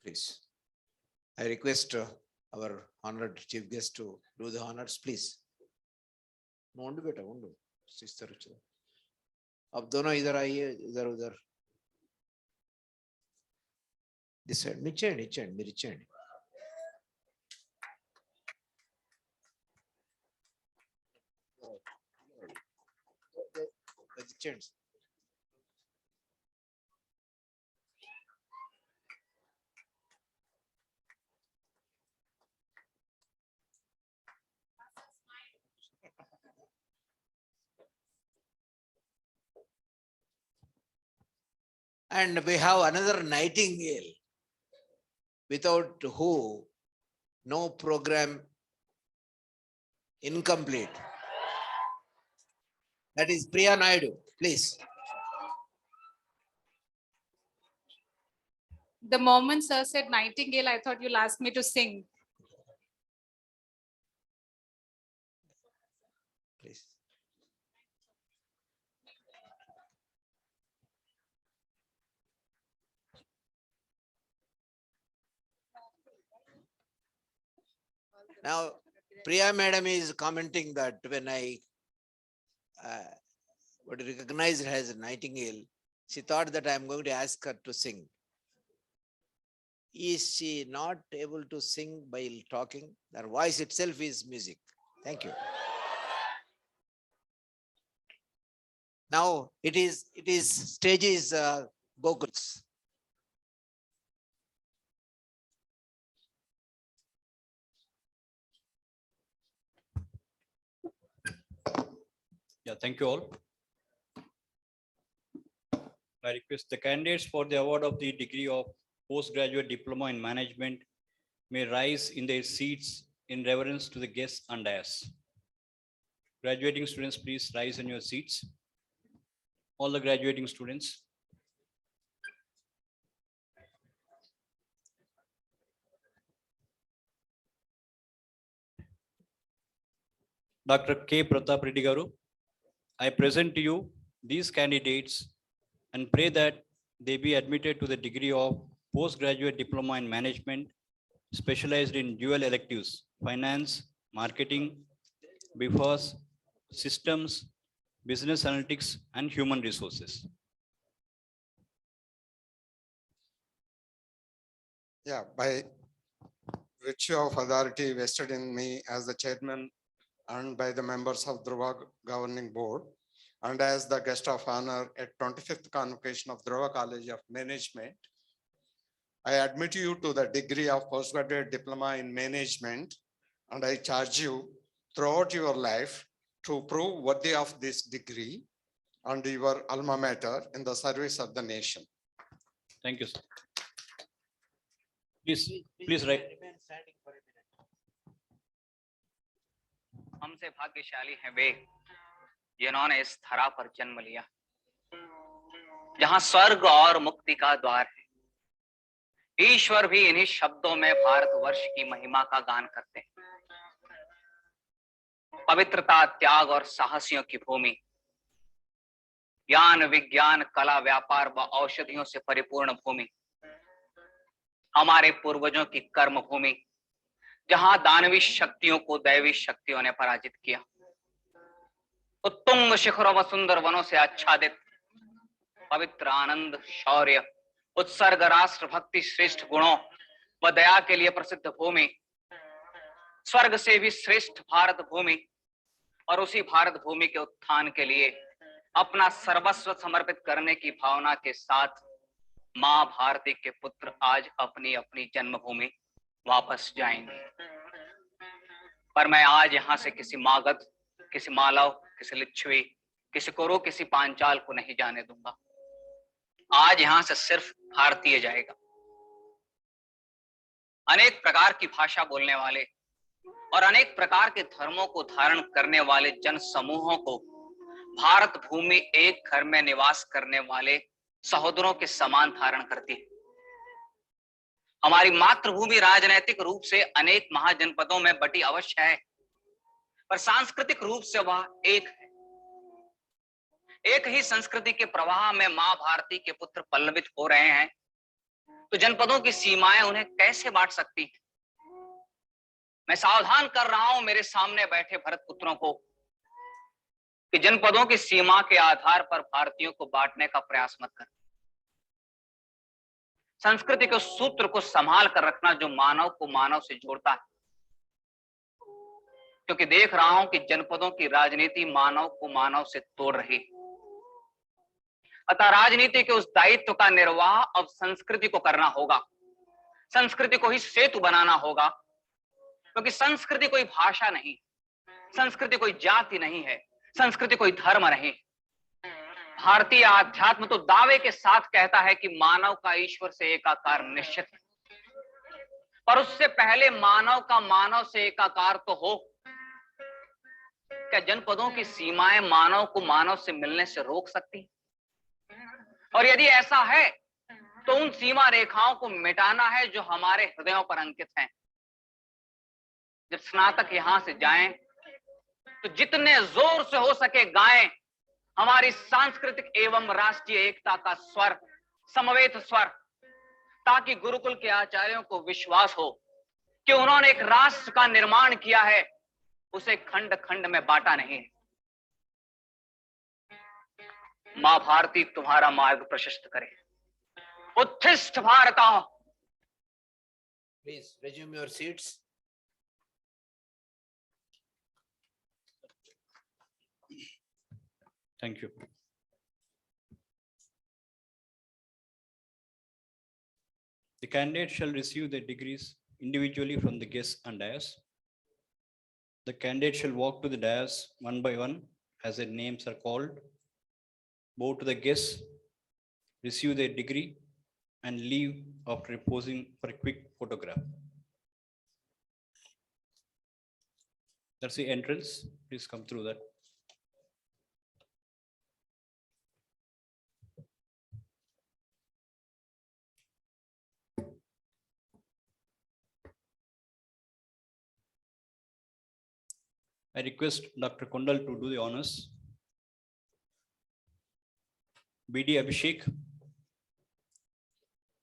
S5: Please. I request our honored chief guest to do the honors, please. उंडू बेटा उंडू इस तरह से अब दोनों इधर आइए इधर उधर दिस साइड नीचे मेरी चैन And we have another nightingale, without who no program incomplete. That is Priya Naidu, please.
S1: The moment sir said nightingale, I thought you'll ask me to sing.
S5: Please. Now, Priya Madam is commenting that when I recognized her as a nightingale, she thought that I am going to ask her to sing. Is she not able to sing while talking? Her voice itself is music. Thank you. Now stage is Gokul's.
S12: Yeah, thank you all. I request the candidates for the award of the degree of postgraduate diploma in management may rise in their seats in reverence to the guests and dais. Graduating students, please rise in your seats. All the graduating students. Dr. K. Pratap Reddy Garu, I present to you these candidates and pray that they be admitted to the degree of postgraduate diploma in management, specialized in dual electives, finance, marketing, BFAS, systems, business analytics, and human resources.
S13: Yeah, by virtue of authority vested in me as the chairman and by the members of Dhruva Governing Board, and as the guest of honor at 25th Convocation of Dhruva College of Management, I admit you to the degree of postgraduate diploma in management, and I charge you throughout your life to prove worthy of this degree and your alma mater in the service of the nation.
S12: Thank you, sir. Please write.
S14: हमसे भाग्यशाली हैं वे जिन्होंने इस धरा पर जन्म लिया, जहां स्वर्ग और मुक्ति का द्वार है। ईश्वर भी इन्हीं शब्दों में भारतवर्ष की महिमा का गान करते हैं। पवित्रता, त्याग और साहसियों की भूमि, ज्ञान, विज्ञान, कला, व्यापार व औषधियों से परिपूर्ण भूमि, हमारे पूर्वजों की कर्म भूमि, जहां दानवी शक्तियों को दैवी शक्तियों ने पराजित किया। उत्तुंग शिखरों व सुंदर वनों से आच्छादित, पवित्र, आनंद, शौर्य, उत्सर्ग, राष्ट्र भक्ति, श्रेष्ठ गुणों व दया के लिए प्रसिद्ध भूमि, स्वर्ग से भी श्रेष्ठ भारत भूमि, और उसी भारत भूमि के उत्थान के लिए अपना सर्वस्व समर्पित करने की भावना के साथ मां भारती के पुत्र आज अपनी अपनी जन्मभूमि वापस जाएंगे। पर मैं आज यहां से किसी मागध, किसी मालव, किसी लिच्छवी, किसी कुरु, किसी पांचाल को नहीं जाने दूंगा। आज यहां से सिर्फ भारतीय जाएगा। अनेक प्रकार की भाषा बोलने वाले और अनेक प्रकार के धर्मों को धारण करने वाले जन समूहों को भारत भूमि एक घर में निवास करने वाले सहोदरों के समान धारण करती है। हमारी मातृभूमि राजनैतिक रूप से अनेक महाजनपदों में बटी अवश्य है, पर सांस्कृतिक रूप से वह एक है। एक ही संस्कृति के प्रवाह में मां भारती के पुत्र पल्लवित हो रहे हैं, तो जनपदों की सीमाएं उन्हें कैसे बांट सकती हैं? मैं सावधान कर रहा हूं मेरे सामने बैठे भरत पुत्रों को कि जनपदों की सीमा के आधार पर भारतीयों को बांटने का प्रयास मत कर। संस्कृति के सूत्र को संभाल कर रखना जो मानव को मानव से जोड़ता है, क्योंकि देख रहा हूं कि जनपदों की राजनीति मानव को मानव से तोड़ रही। अतः राजनीति के उस दायित्व का निर्वाह अब संस्कृति को करना होगा। संस्कृति को ही सेतु बनाना होगा, क्योंकि संस्कृति कोई भाषा नहीं, संस्कृति कोई जाति नहीं है, संस्कृति कोई धर्म नहीं। भारतीय आध्यात्म तो दावे के साथ कहता है कि मानव का ईश्वर से एकाकार निश्चित है, पर उससे पहले मानव का मानव से एकाकार तो हो। क्या जनपदों की सीमाएं मानव को मानव से मिलने से रोक सकती? और यदि ऐसा है तो उन सीमा रेखाओं को मिटाना है जो हमारे हृदयों पर अंकित हैं। जब स्नातक यहां से जाएं तो जितने जोर से हो सके गाएं हमारी सांस्कृतिक एवं राष्ट्रीय एकता का स्वर, समवेत स्वर, ताकि गुरुकुल के आचार्यों को विश्वास हो कि उन्होंने एक राष्ट्र का निर्माण किया है, उसे खंड खंड में बांटा नहीं। मां भारती तुम्हारा मार्ग प्रशस्त करे। उत्थिष्ठ भारता।
S5: Please resume your seats.
S12: Thank you. The candidate shall receive their degrees individually from the guests and dais. The candidate shall walk to the dais one by one as their names are called. Bow to the guests, receive their degree, and leave after posing for a quick photograph. That's the entrance. Please come through that. I request Dr. Kondal to do the honors. BD Abhishek.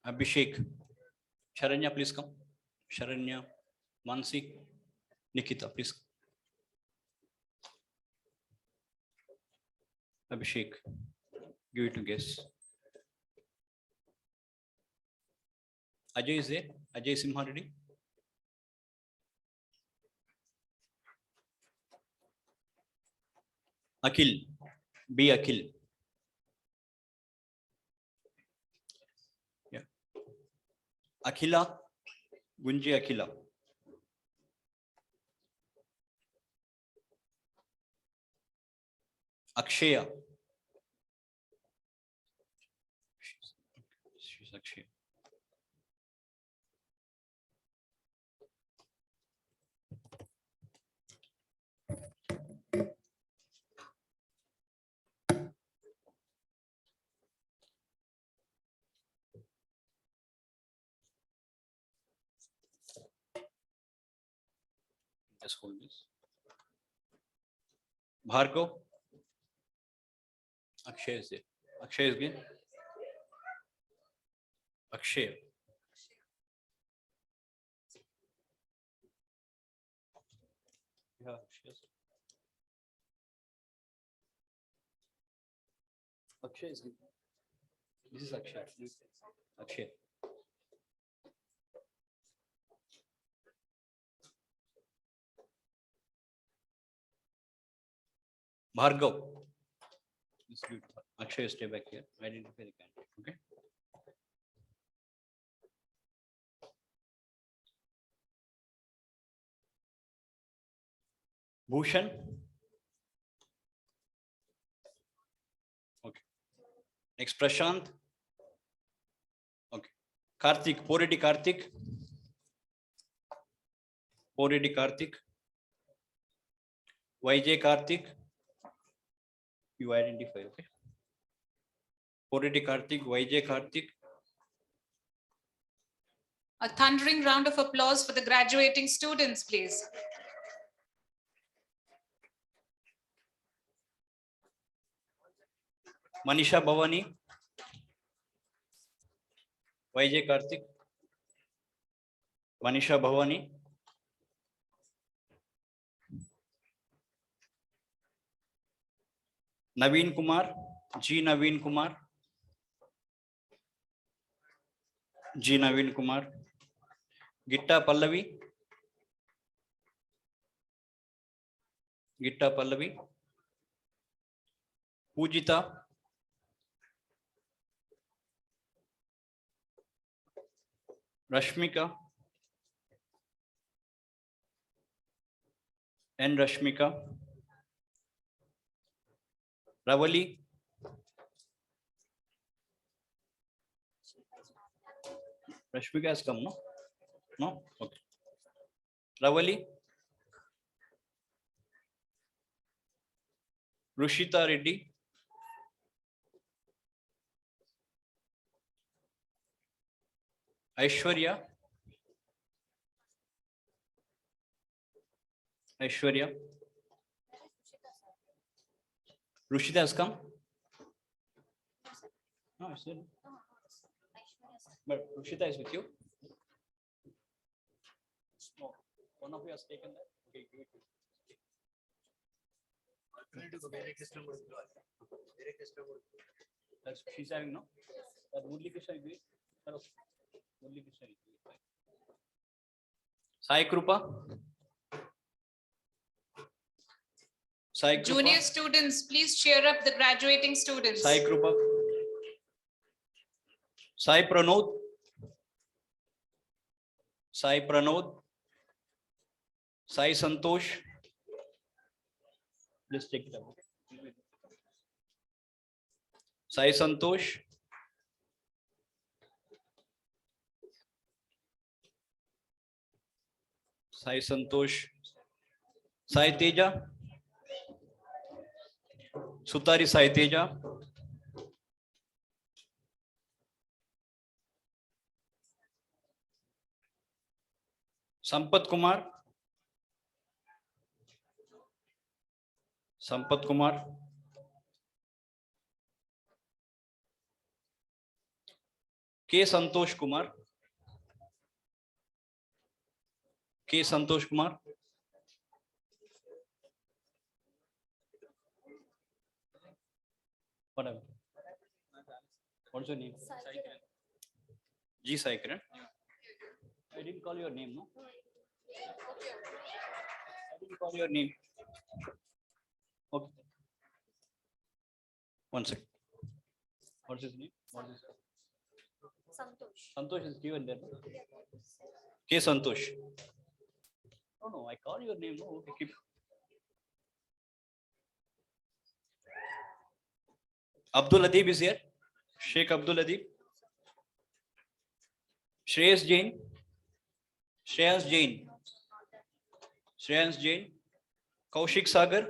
S12: Abhishek. Sharanya, please come. Sharanya, Mansi, Nikita, please. Abhishek, give it to guests. Ajay is there? Ajay Simha ready? Akhil, B. Akhil. Yeah. Akhila, Gunji Akhila. Akshaya. She's Akshaya. Just hold this. Bhargav. Akshay is there. Akshay is again. Akshay. Yeah, Akshay. Akshay is good. This is Akshay. Akshay. Bhargav. This is good. Akshay, stay back here. Identify the candidate. Okay. Bhushan. Okay. Next, Prashant. Okay. Karthik. Poredi Karthik. Poredi Karthik. YJ Karthik. You identify, okay? Poredi Karthik, YJ Karthik.
S1: A thundering round of applause for the graduating students, please.
S12: Manisha Bhavani. YJ Karthik. Manisha Bhavani. Naveen Kumar. G. Naveen Kumar. G. Naveen Kumar. Gitta Pallavi. Gitta Pallavi. Pujita. Rashmika. N. Rashmika. Ravali. Rashmika has come, no? No? Okay. Ravali. Rushita Reddy. Aishwarya. Aishwarya. Rushita has come? No, it's not. But Rushita is with you? No, one of you has taken that. Okay, give it to that's she's having, no? That Murli Krishna is doing. Murli Krishna is doing. Sai Krupa. Sai Krupa.
S1: Junior students, please cheer up the graduating students.
S12: Sai Krupa. Sai Pranod. Sai Pranod. Sai Santosh. Just take it out. Sai Santosh. Sai Santosh. Sai Teja. Sutari Sai Teja. Sampat Kumar. Sampat Kumar, K. Santosh Kumar, K. Santosh Kumar, whatever. What's your name? G. Sai Kiran. I didn't call your name, no? I didn't call your name. Okay. One second. What's his name? What is
S8: Santosh.
S12: Santosh is given there. No? K. Santosh. Oh no, I call your name. No, okay, keep. Abdul Adib is here. Sheikh Abdul Adib. Shreyas Jain. Shreyas Jain. Shreyas Jain. Kaushik Sagar.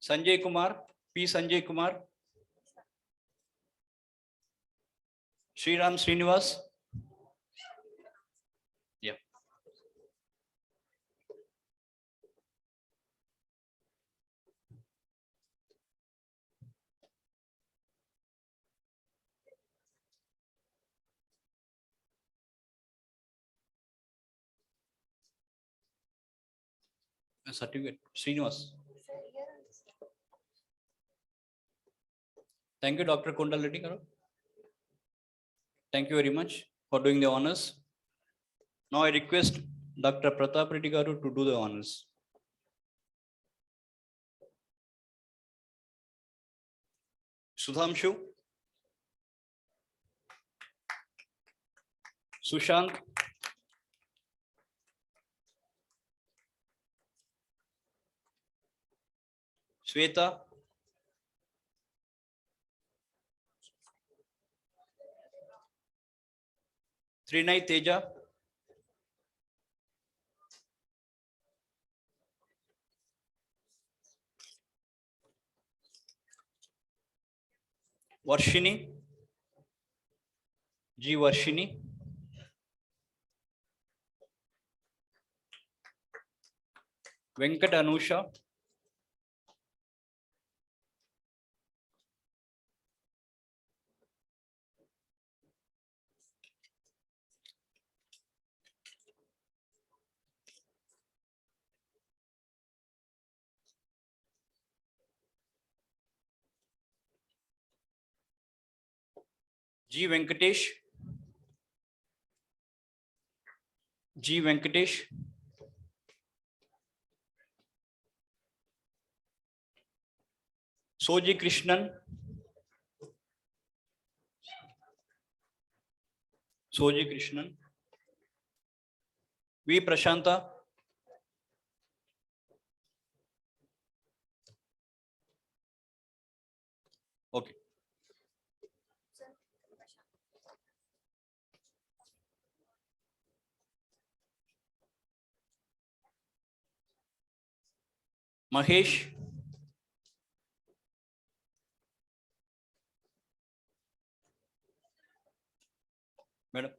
S12: Sanjay Kumar. P. Sanjay Kumar. Sriram Srinivas. Yeah. A certificate. Srinivas. Thank you, Dr. Kundal Reddy Garu. Thank you very much for doing the honors. Now I request Dr. Pratap Reddy Garu to do the honors. Sudhamshu. Sushant. Shweta. Trinay Teja. Varshini. G. Varshini. Venkat Anusha. G. Venkatesh. G. Venkatesh. Soji Krishnan. Soji Krishnan. V. Prashanta. Okay. Mahesh. Madam.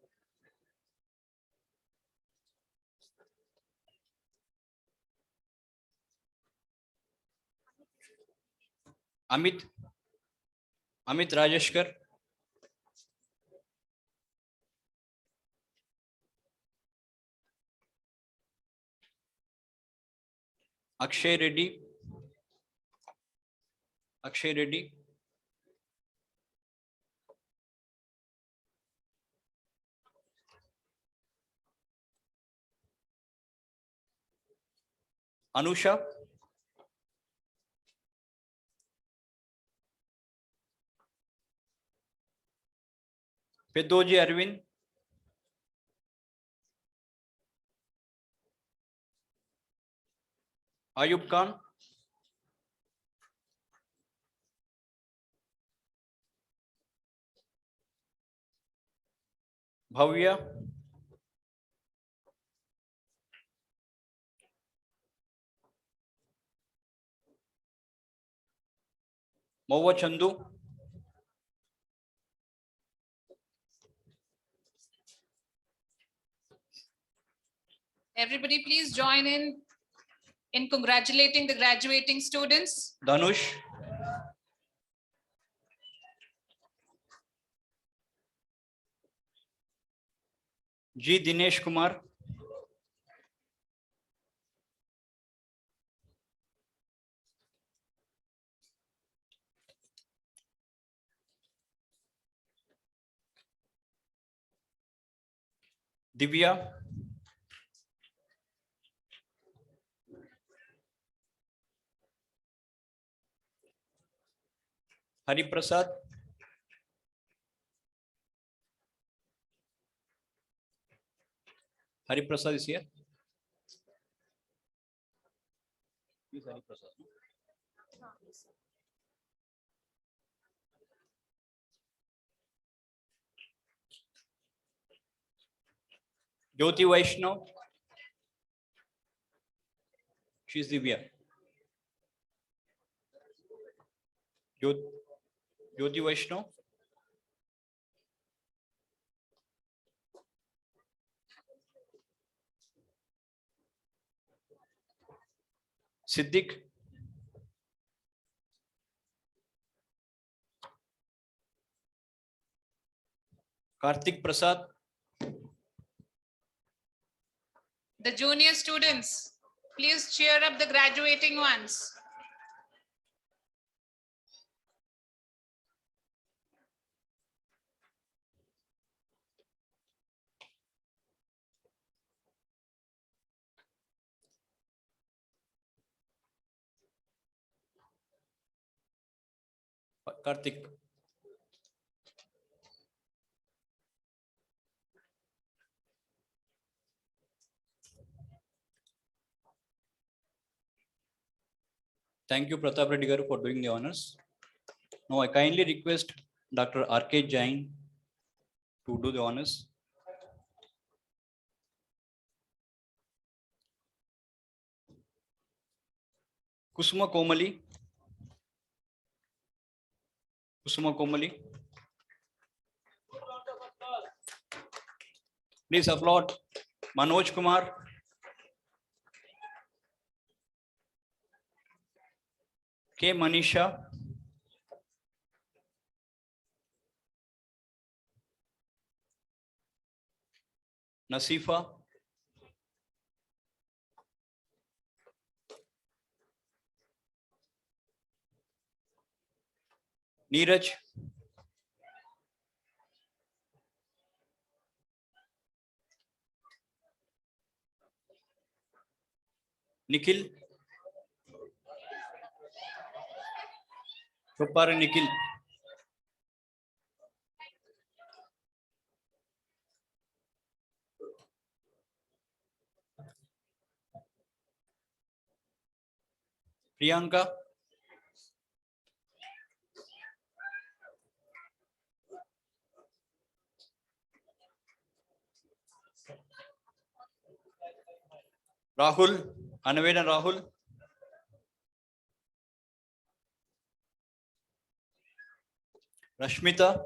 S12: Amit. Amit Rajeshkar. Akshay Reddy. Akshay Reddy. Anusha. Pedoji Arvind. Ayub Khan. Bhavya. Mawa Chandu.
S1: Everybody, please join in In congratulating the graduating students,
S12: Dhanush, G. Dinesh Kumar, Divya, Hari Prasad, Hari Prasad is here. Please, Hari Prasad. Jyoti Vaishnav, she is Divya. Jyoti Vaishnav, Siddiq, Karthik Prasad,
S1: the junior students, please cheer up the graduating ones.
S12: Karthik. Thank you, Pratap Reddy garu, for doing the honors. Now I kindly request Dr. R.K. Jain to do the honors. Kusuma Komali. Kusuma Komali. Please applaud Manoj Kumar. K. Manisha. Nasifa. Neeraj. Nikhil. Chopar Nikhil. Priyanka. Rahul. Anaveda Rahul. Rashmita.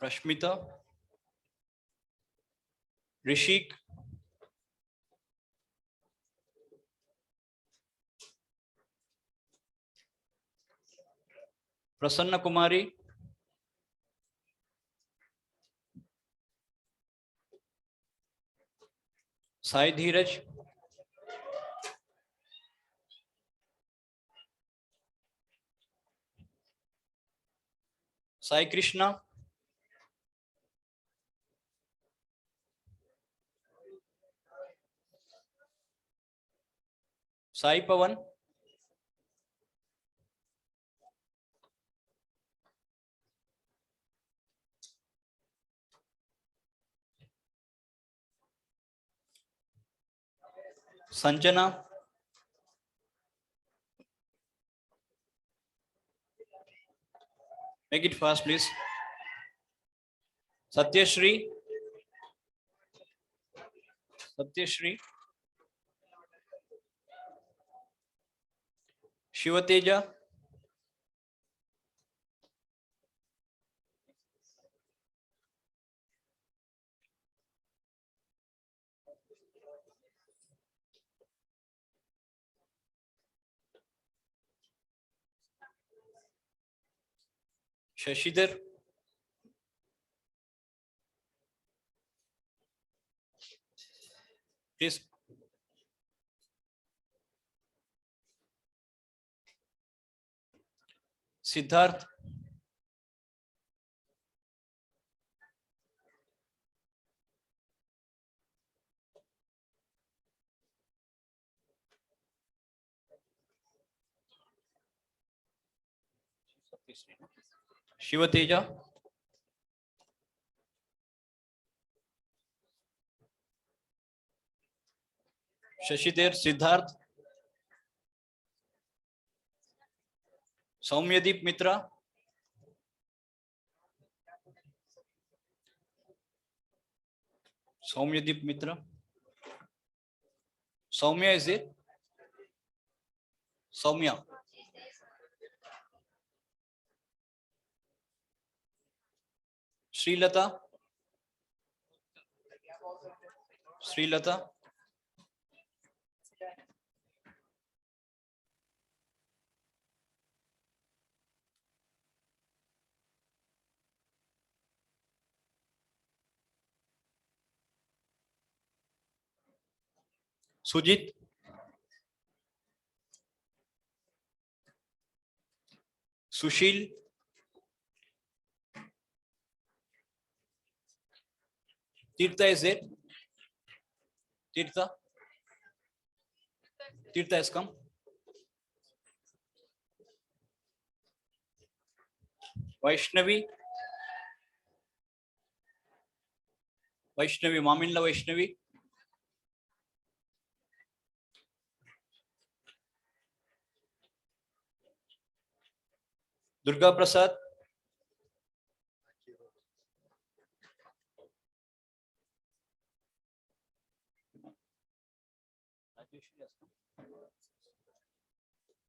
S12: Rashmita. Rishik. Prasanna Kumari. Sai Dheeraj. Sai Krishna. Sai Pavan. Sanjana. Make it fast, please. Satyashri. Satyashri. Shivateja. Shashidhar. Please. Siddharth. Shivateja. Shashidhar. Siddharth. Soumyadeep Mitra. Soumyadeep Mitra. Soumya is it? Soumya. Srilata. Srilata. Sujit. Sushil. Tirtha is it? Tirtha. Tirtha has come. Vaishnavi. Vaishnavi, Maminla Vaishnavi. Durga Prasad.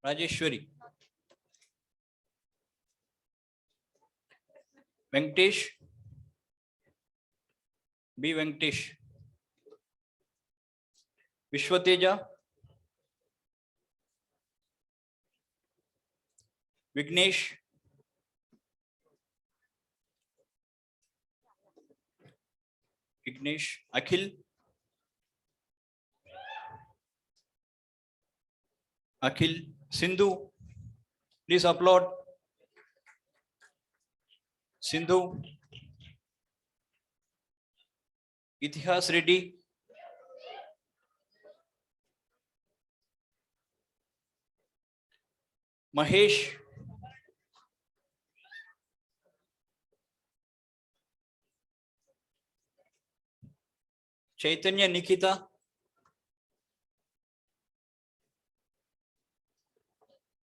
S12: Rajeshwari. Venkatesh. B. Venkatesh. Vishwateja. Vignesh. Vignesh. Akhil. Akhil. Sindhu. Please applaud. Sindhu. Itihas Reddy. Mahesh. Chaitanya Nikita.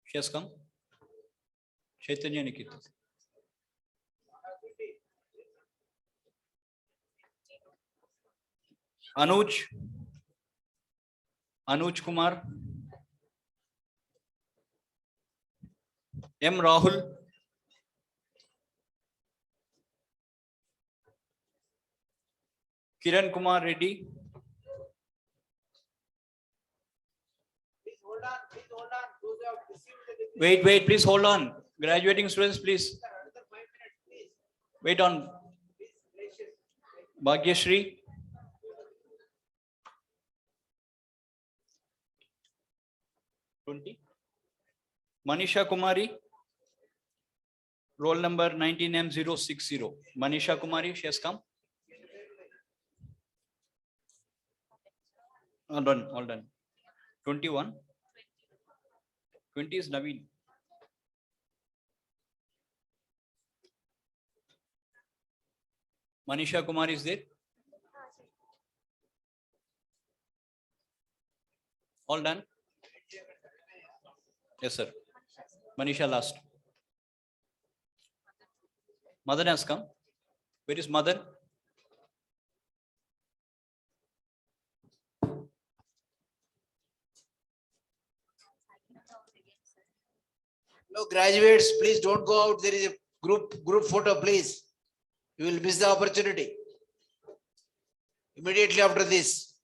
S12: She has come. Chaitanya Nikita. Anuj. Anuj Kumar. M. Rahul. Kiran Kumar Reddy. Wait, please hold on. Graduating students, please. Wait on. Bhagyashri. Manisha Kumari. Roll number 19M060. Manisha Kumari, she has come. All done. 21. 20 is Naveen. Manisha Kumari is there. All done. Yes, sir. Manisha last. Madan has come. Where is Madan?
S5: No, graduates, please don't go out. There is a group photo, please. You will miss the opportunity. Immediately after this.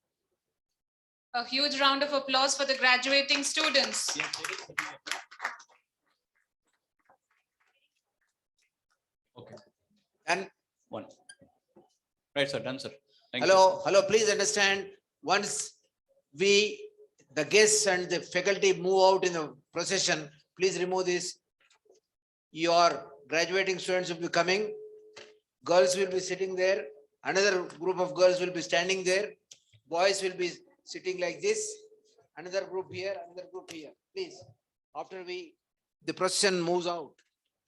S1: A huge round of applause for the graduating students.
S12: Okay.
S5: And
S12: One. Right, sir. Done, sir. Thank
S5: hello, please understand. Once the guests and the faculty move out in the procession, please remove this. Your graduating students will be coming. Girls will be sitting there. Another group of girls will be standing there. Boys will be sitting like this. Another group here, another group here. Please, after the procession moves out,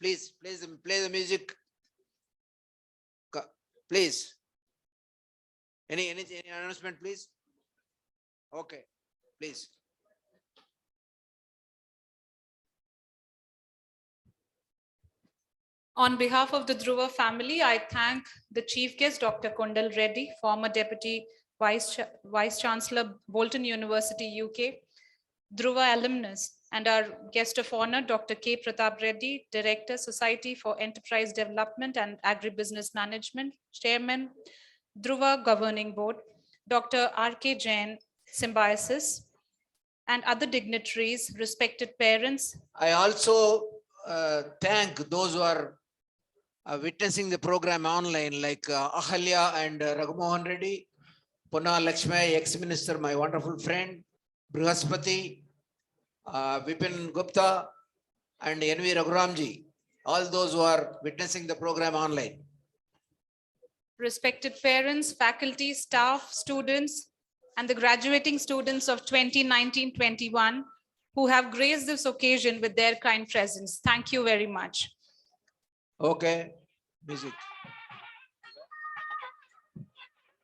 S5: please play the music. Please. Any announcement, please? Okay, please.
S1: On behalf of the Dhruva family, I thank the chief guest, Dr. Kundal Reddy, former Deputy Vice Chancellor, Bolton University, UK, Dhruva alumnus, and our guest of honor, Dr. K. Pratap Reddy, Director, Society for Enterprise Development and Agribusiness Management, Chairman, Dhruva Governing Board, Dr. R.K. Jain, Symbiosis, and other dignitaries, respected parents.
S5: I also thank those who are witnessing the program online, like Ahalya and Raghumohan Reddy, Ponna Lakshmi, ex-minister, my wonderful friend, Brihaspati, Vipin Gupta, and N.V. Raghuramji, all those who are witnessing the program online.
S1: Respected parents, faculty, staff, students, and the graduating students of 2019-21 who have graced this occasion with their kind presence. Thank you very much.
S5: Okay, music.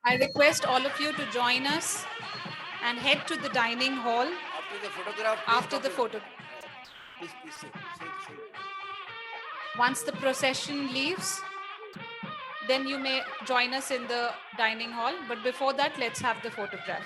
S1: I request all of you to join us and head to the dining hall
S5: After the photograph.
S1: after the photo.
S5: Please say.
S1: Once the procession leaves, then you may join us in the dining hall. But before that, let's have the photograph.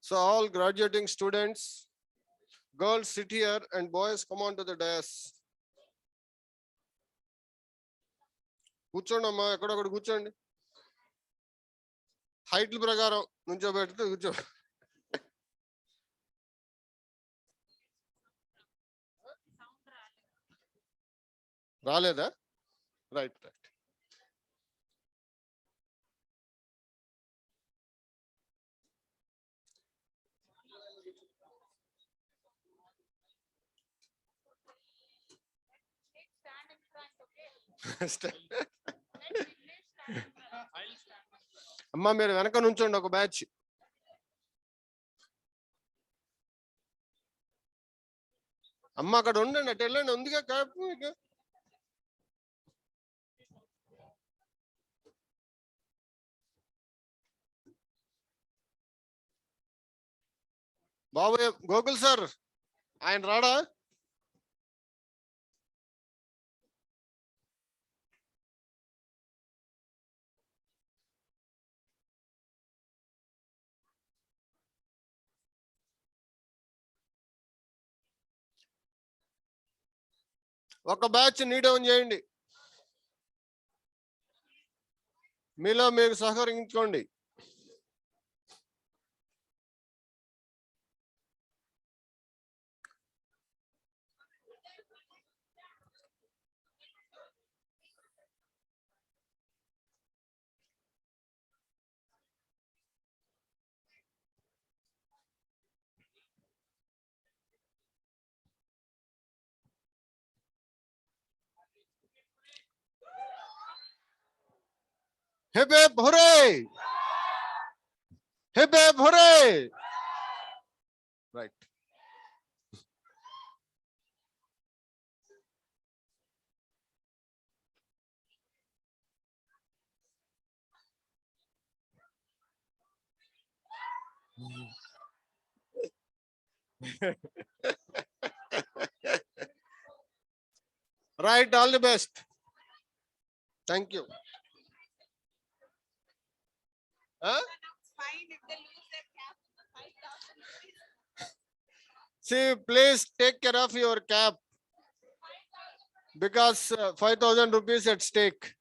S15: So all graduating students, girls sit here and boys come on to the dais. కూర్చోండి అమ్మా, ఎక్కడొక్కడ కూర్చోండి. హైట్ల ప్రకారం నుంచోబెడితే కూర్చో. రాలేదా? Right right. అమ్మా మీరు వెనక నుంచోండి ఒక బ్యాచ్. అమ్మ అక్కడ ఉండండి, అటు వెళ్ళండి, ఉందిగా క్యాప్. బాబు గోకుల్ సార్ ఆయన రాడా? ఒక బ్యాచ్ నీ డౌన్ చేయండి, మీలో మీరు సహకరించుకోండి. Hip hip hooray! Hip hip hooray! Right. Right, all the best. Thank you. Huh? See, please take care of your cap because 5,000 rupees at stake.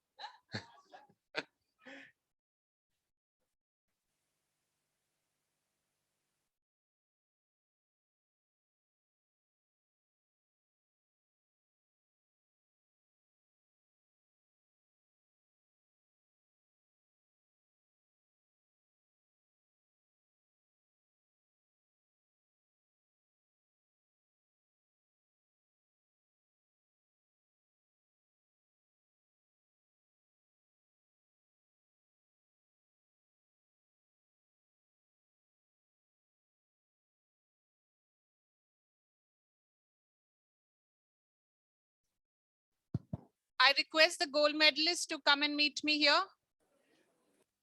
S1: I request the gold medalists to come and meet me here.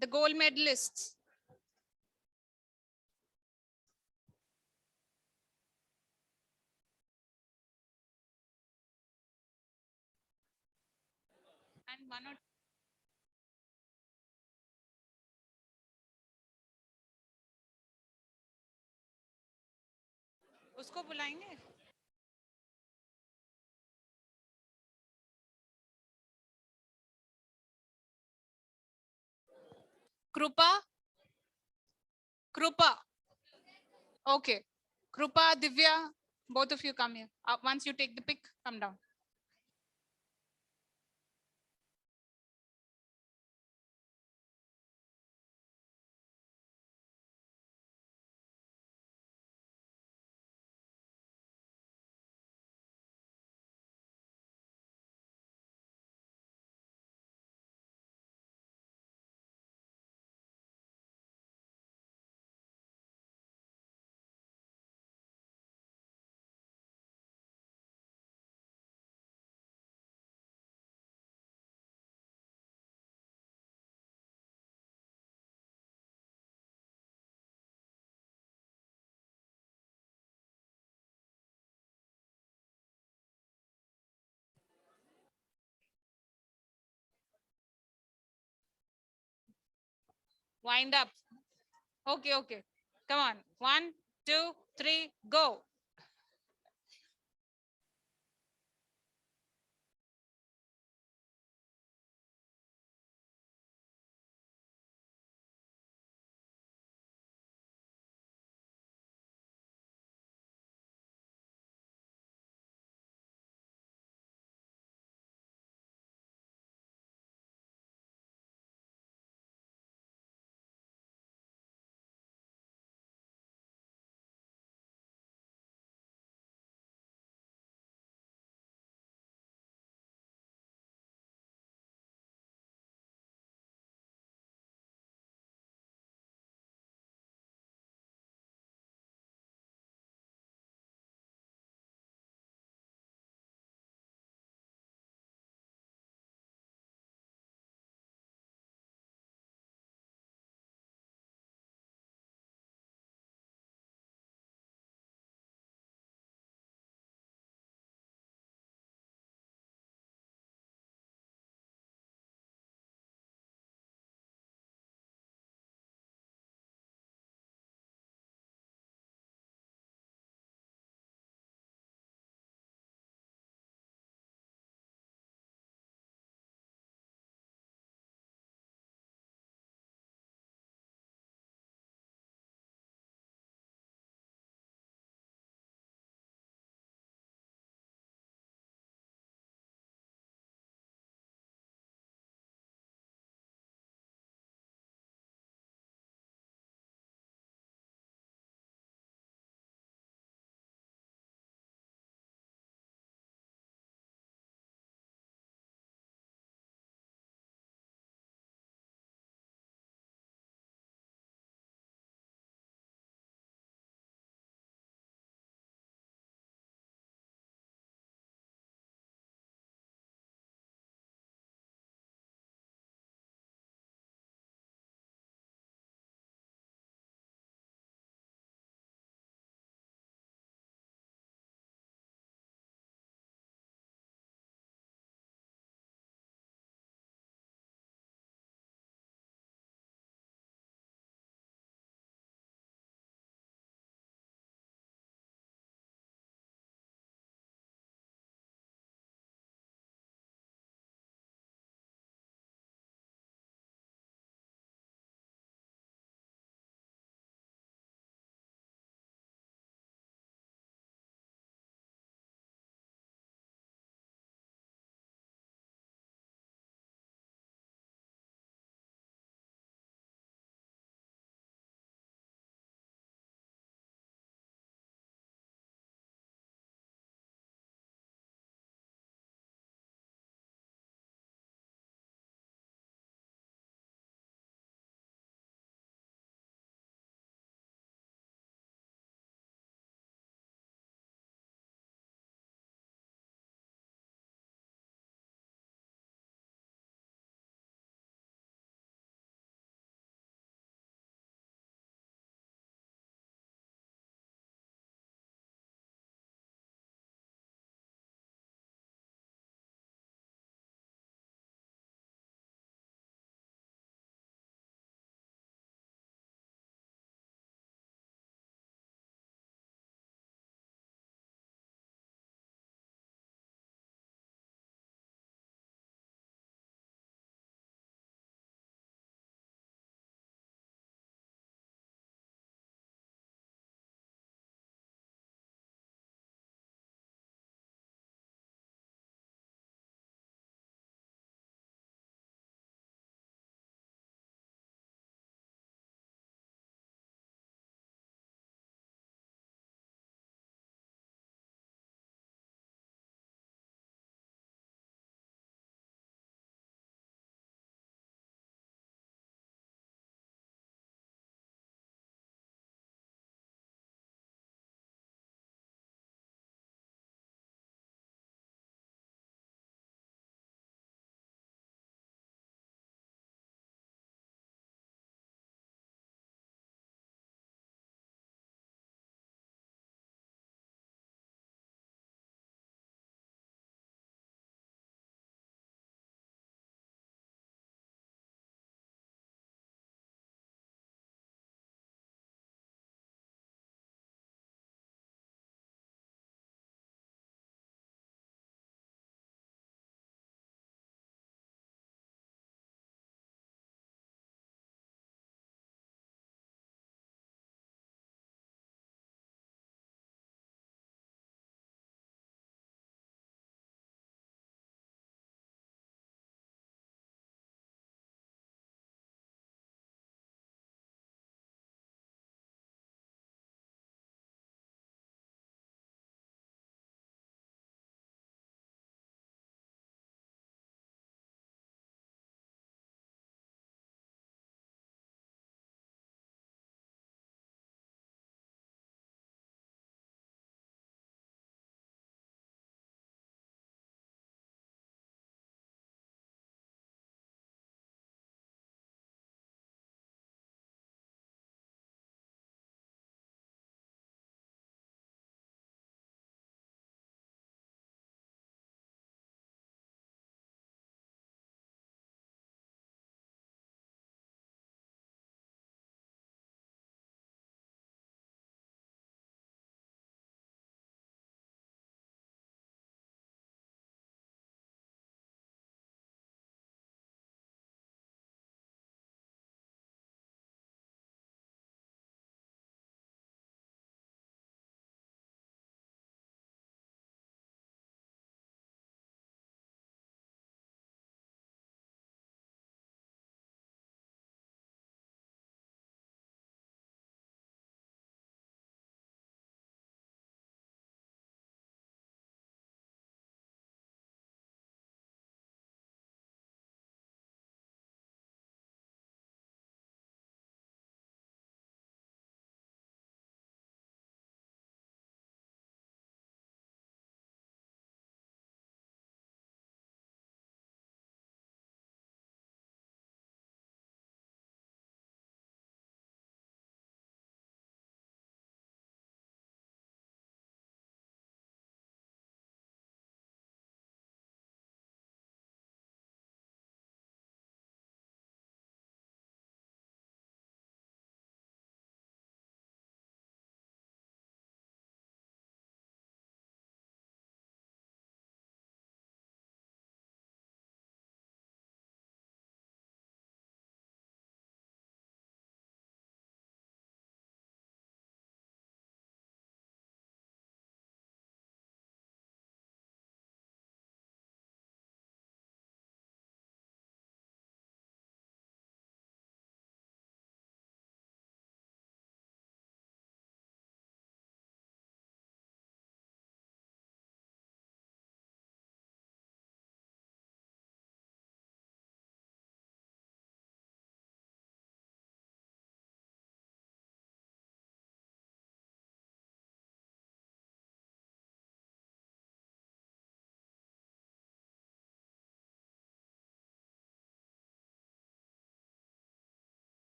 S1: The gold medalists. And one or उसको बुलाएंगे. Krupa. Krupa. Okay. Krupa, Divya, both of you come here. Once you take the pic, come down. Wind up. Okay, okay. Come on. 1, 2, 3, go.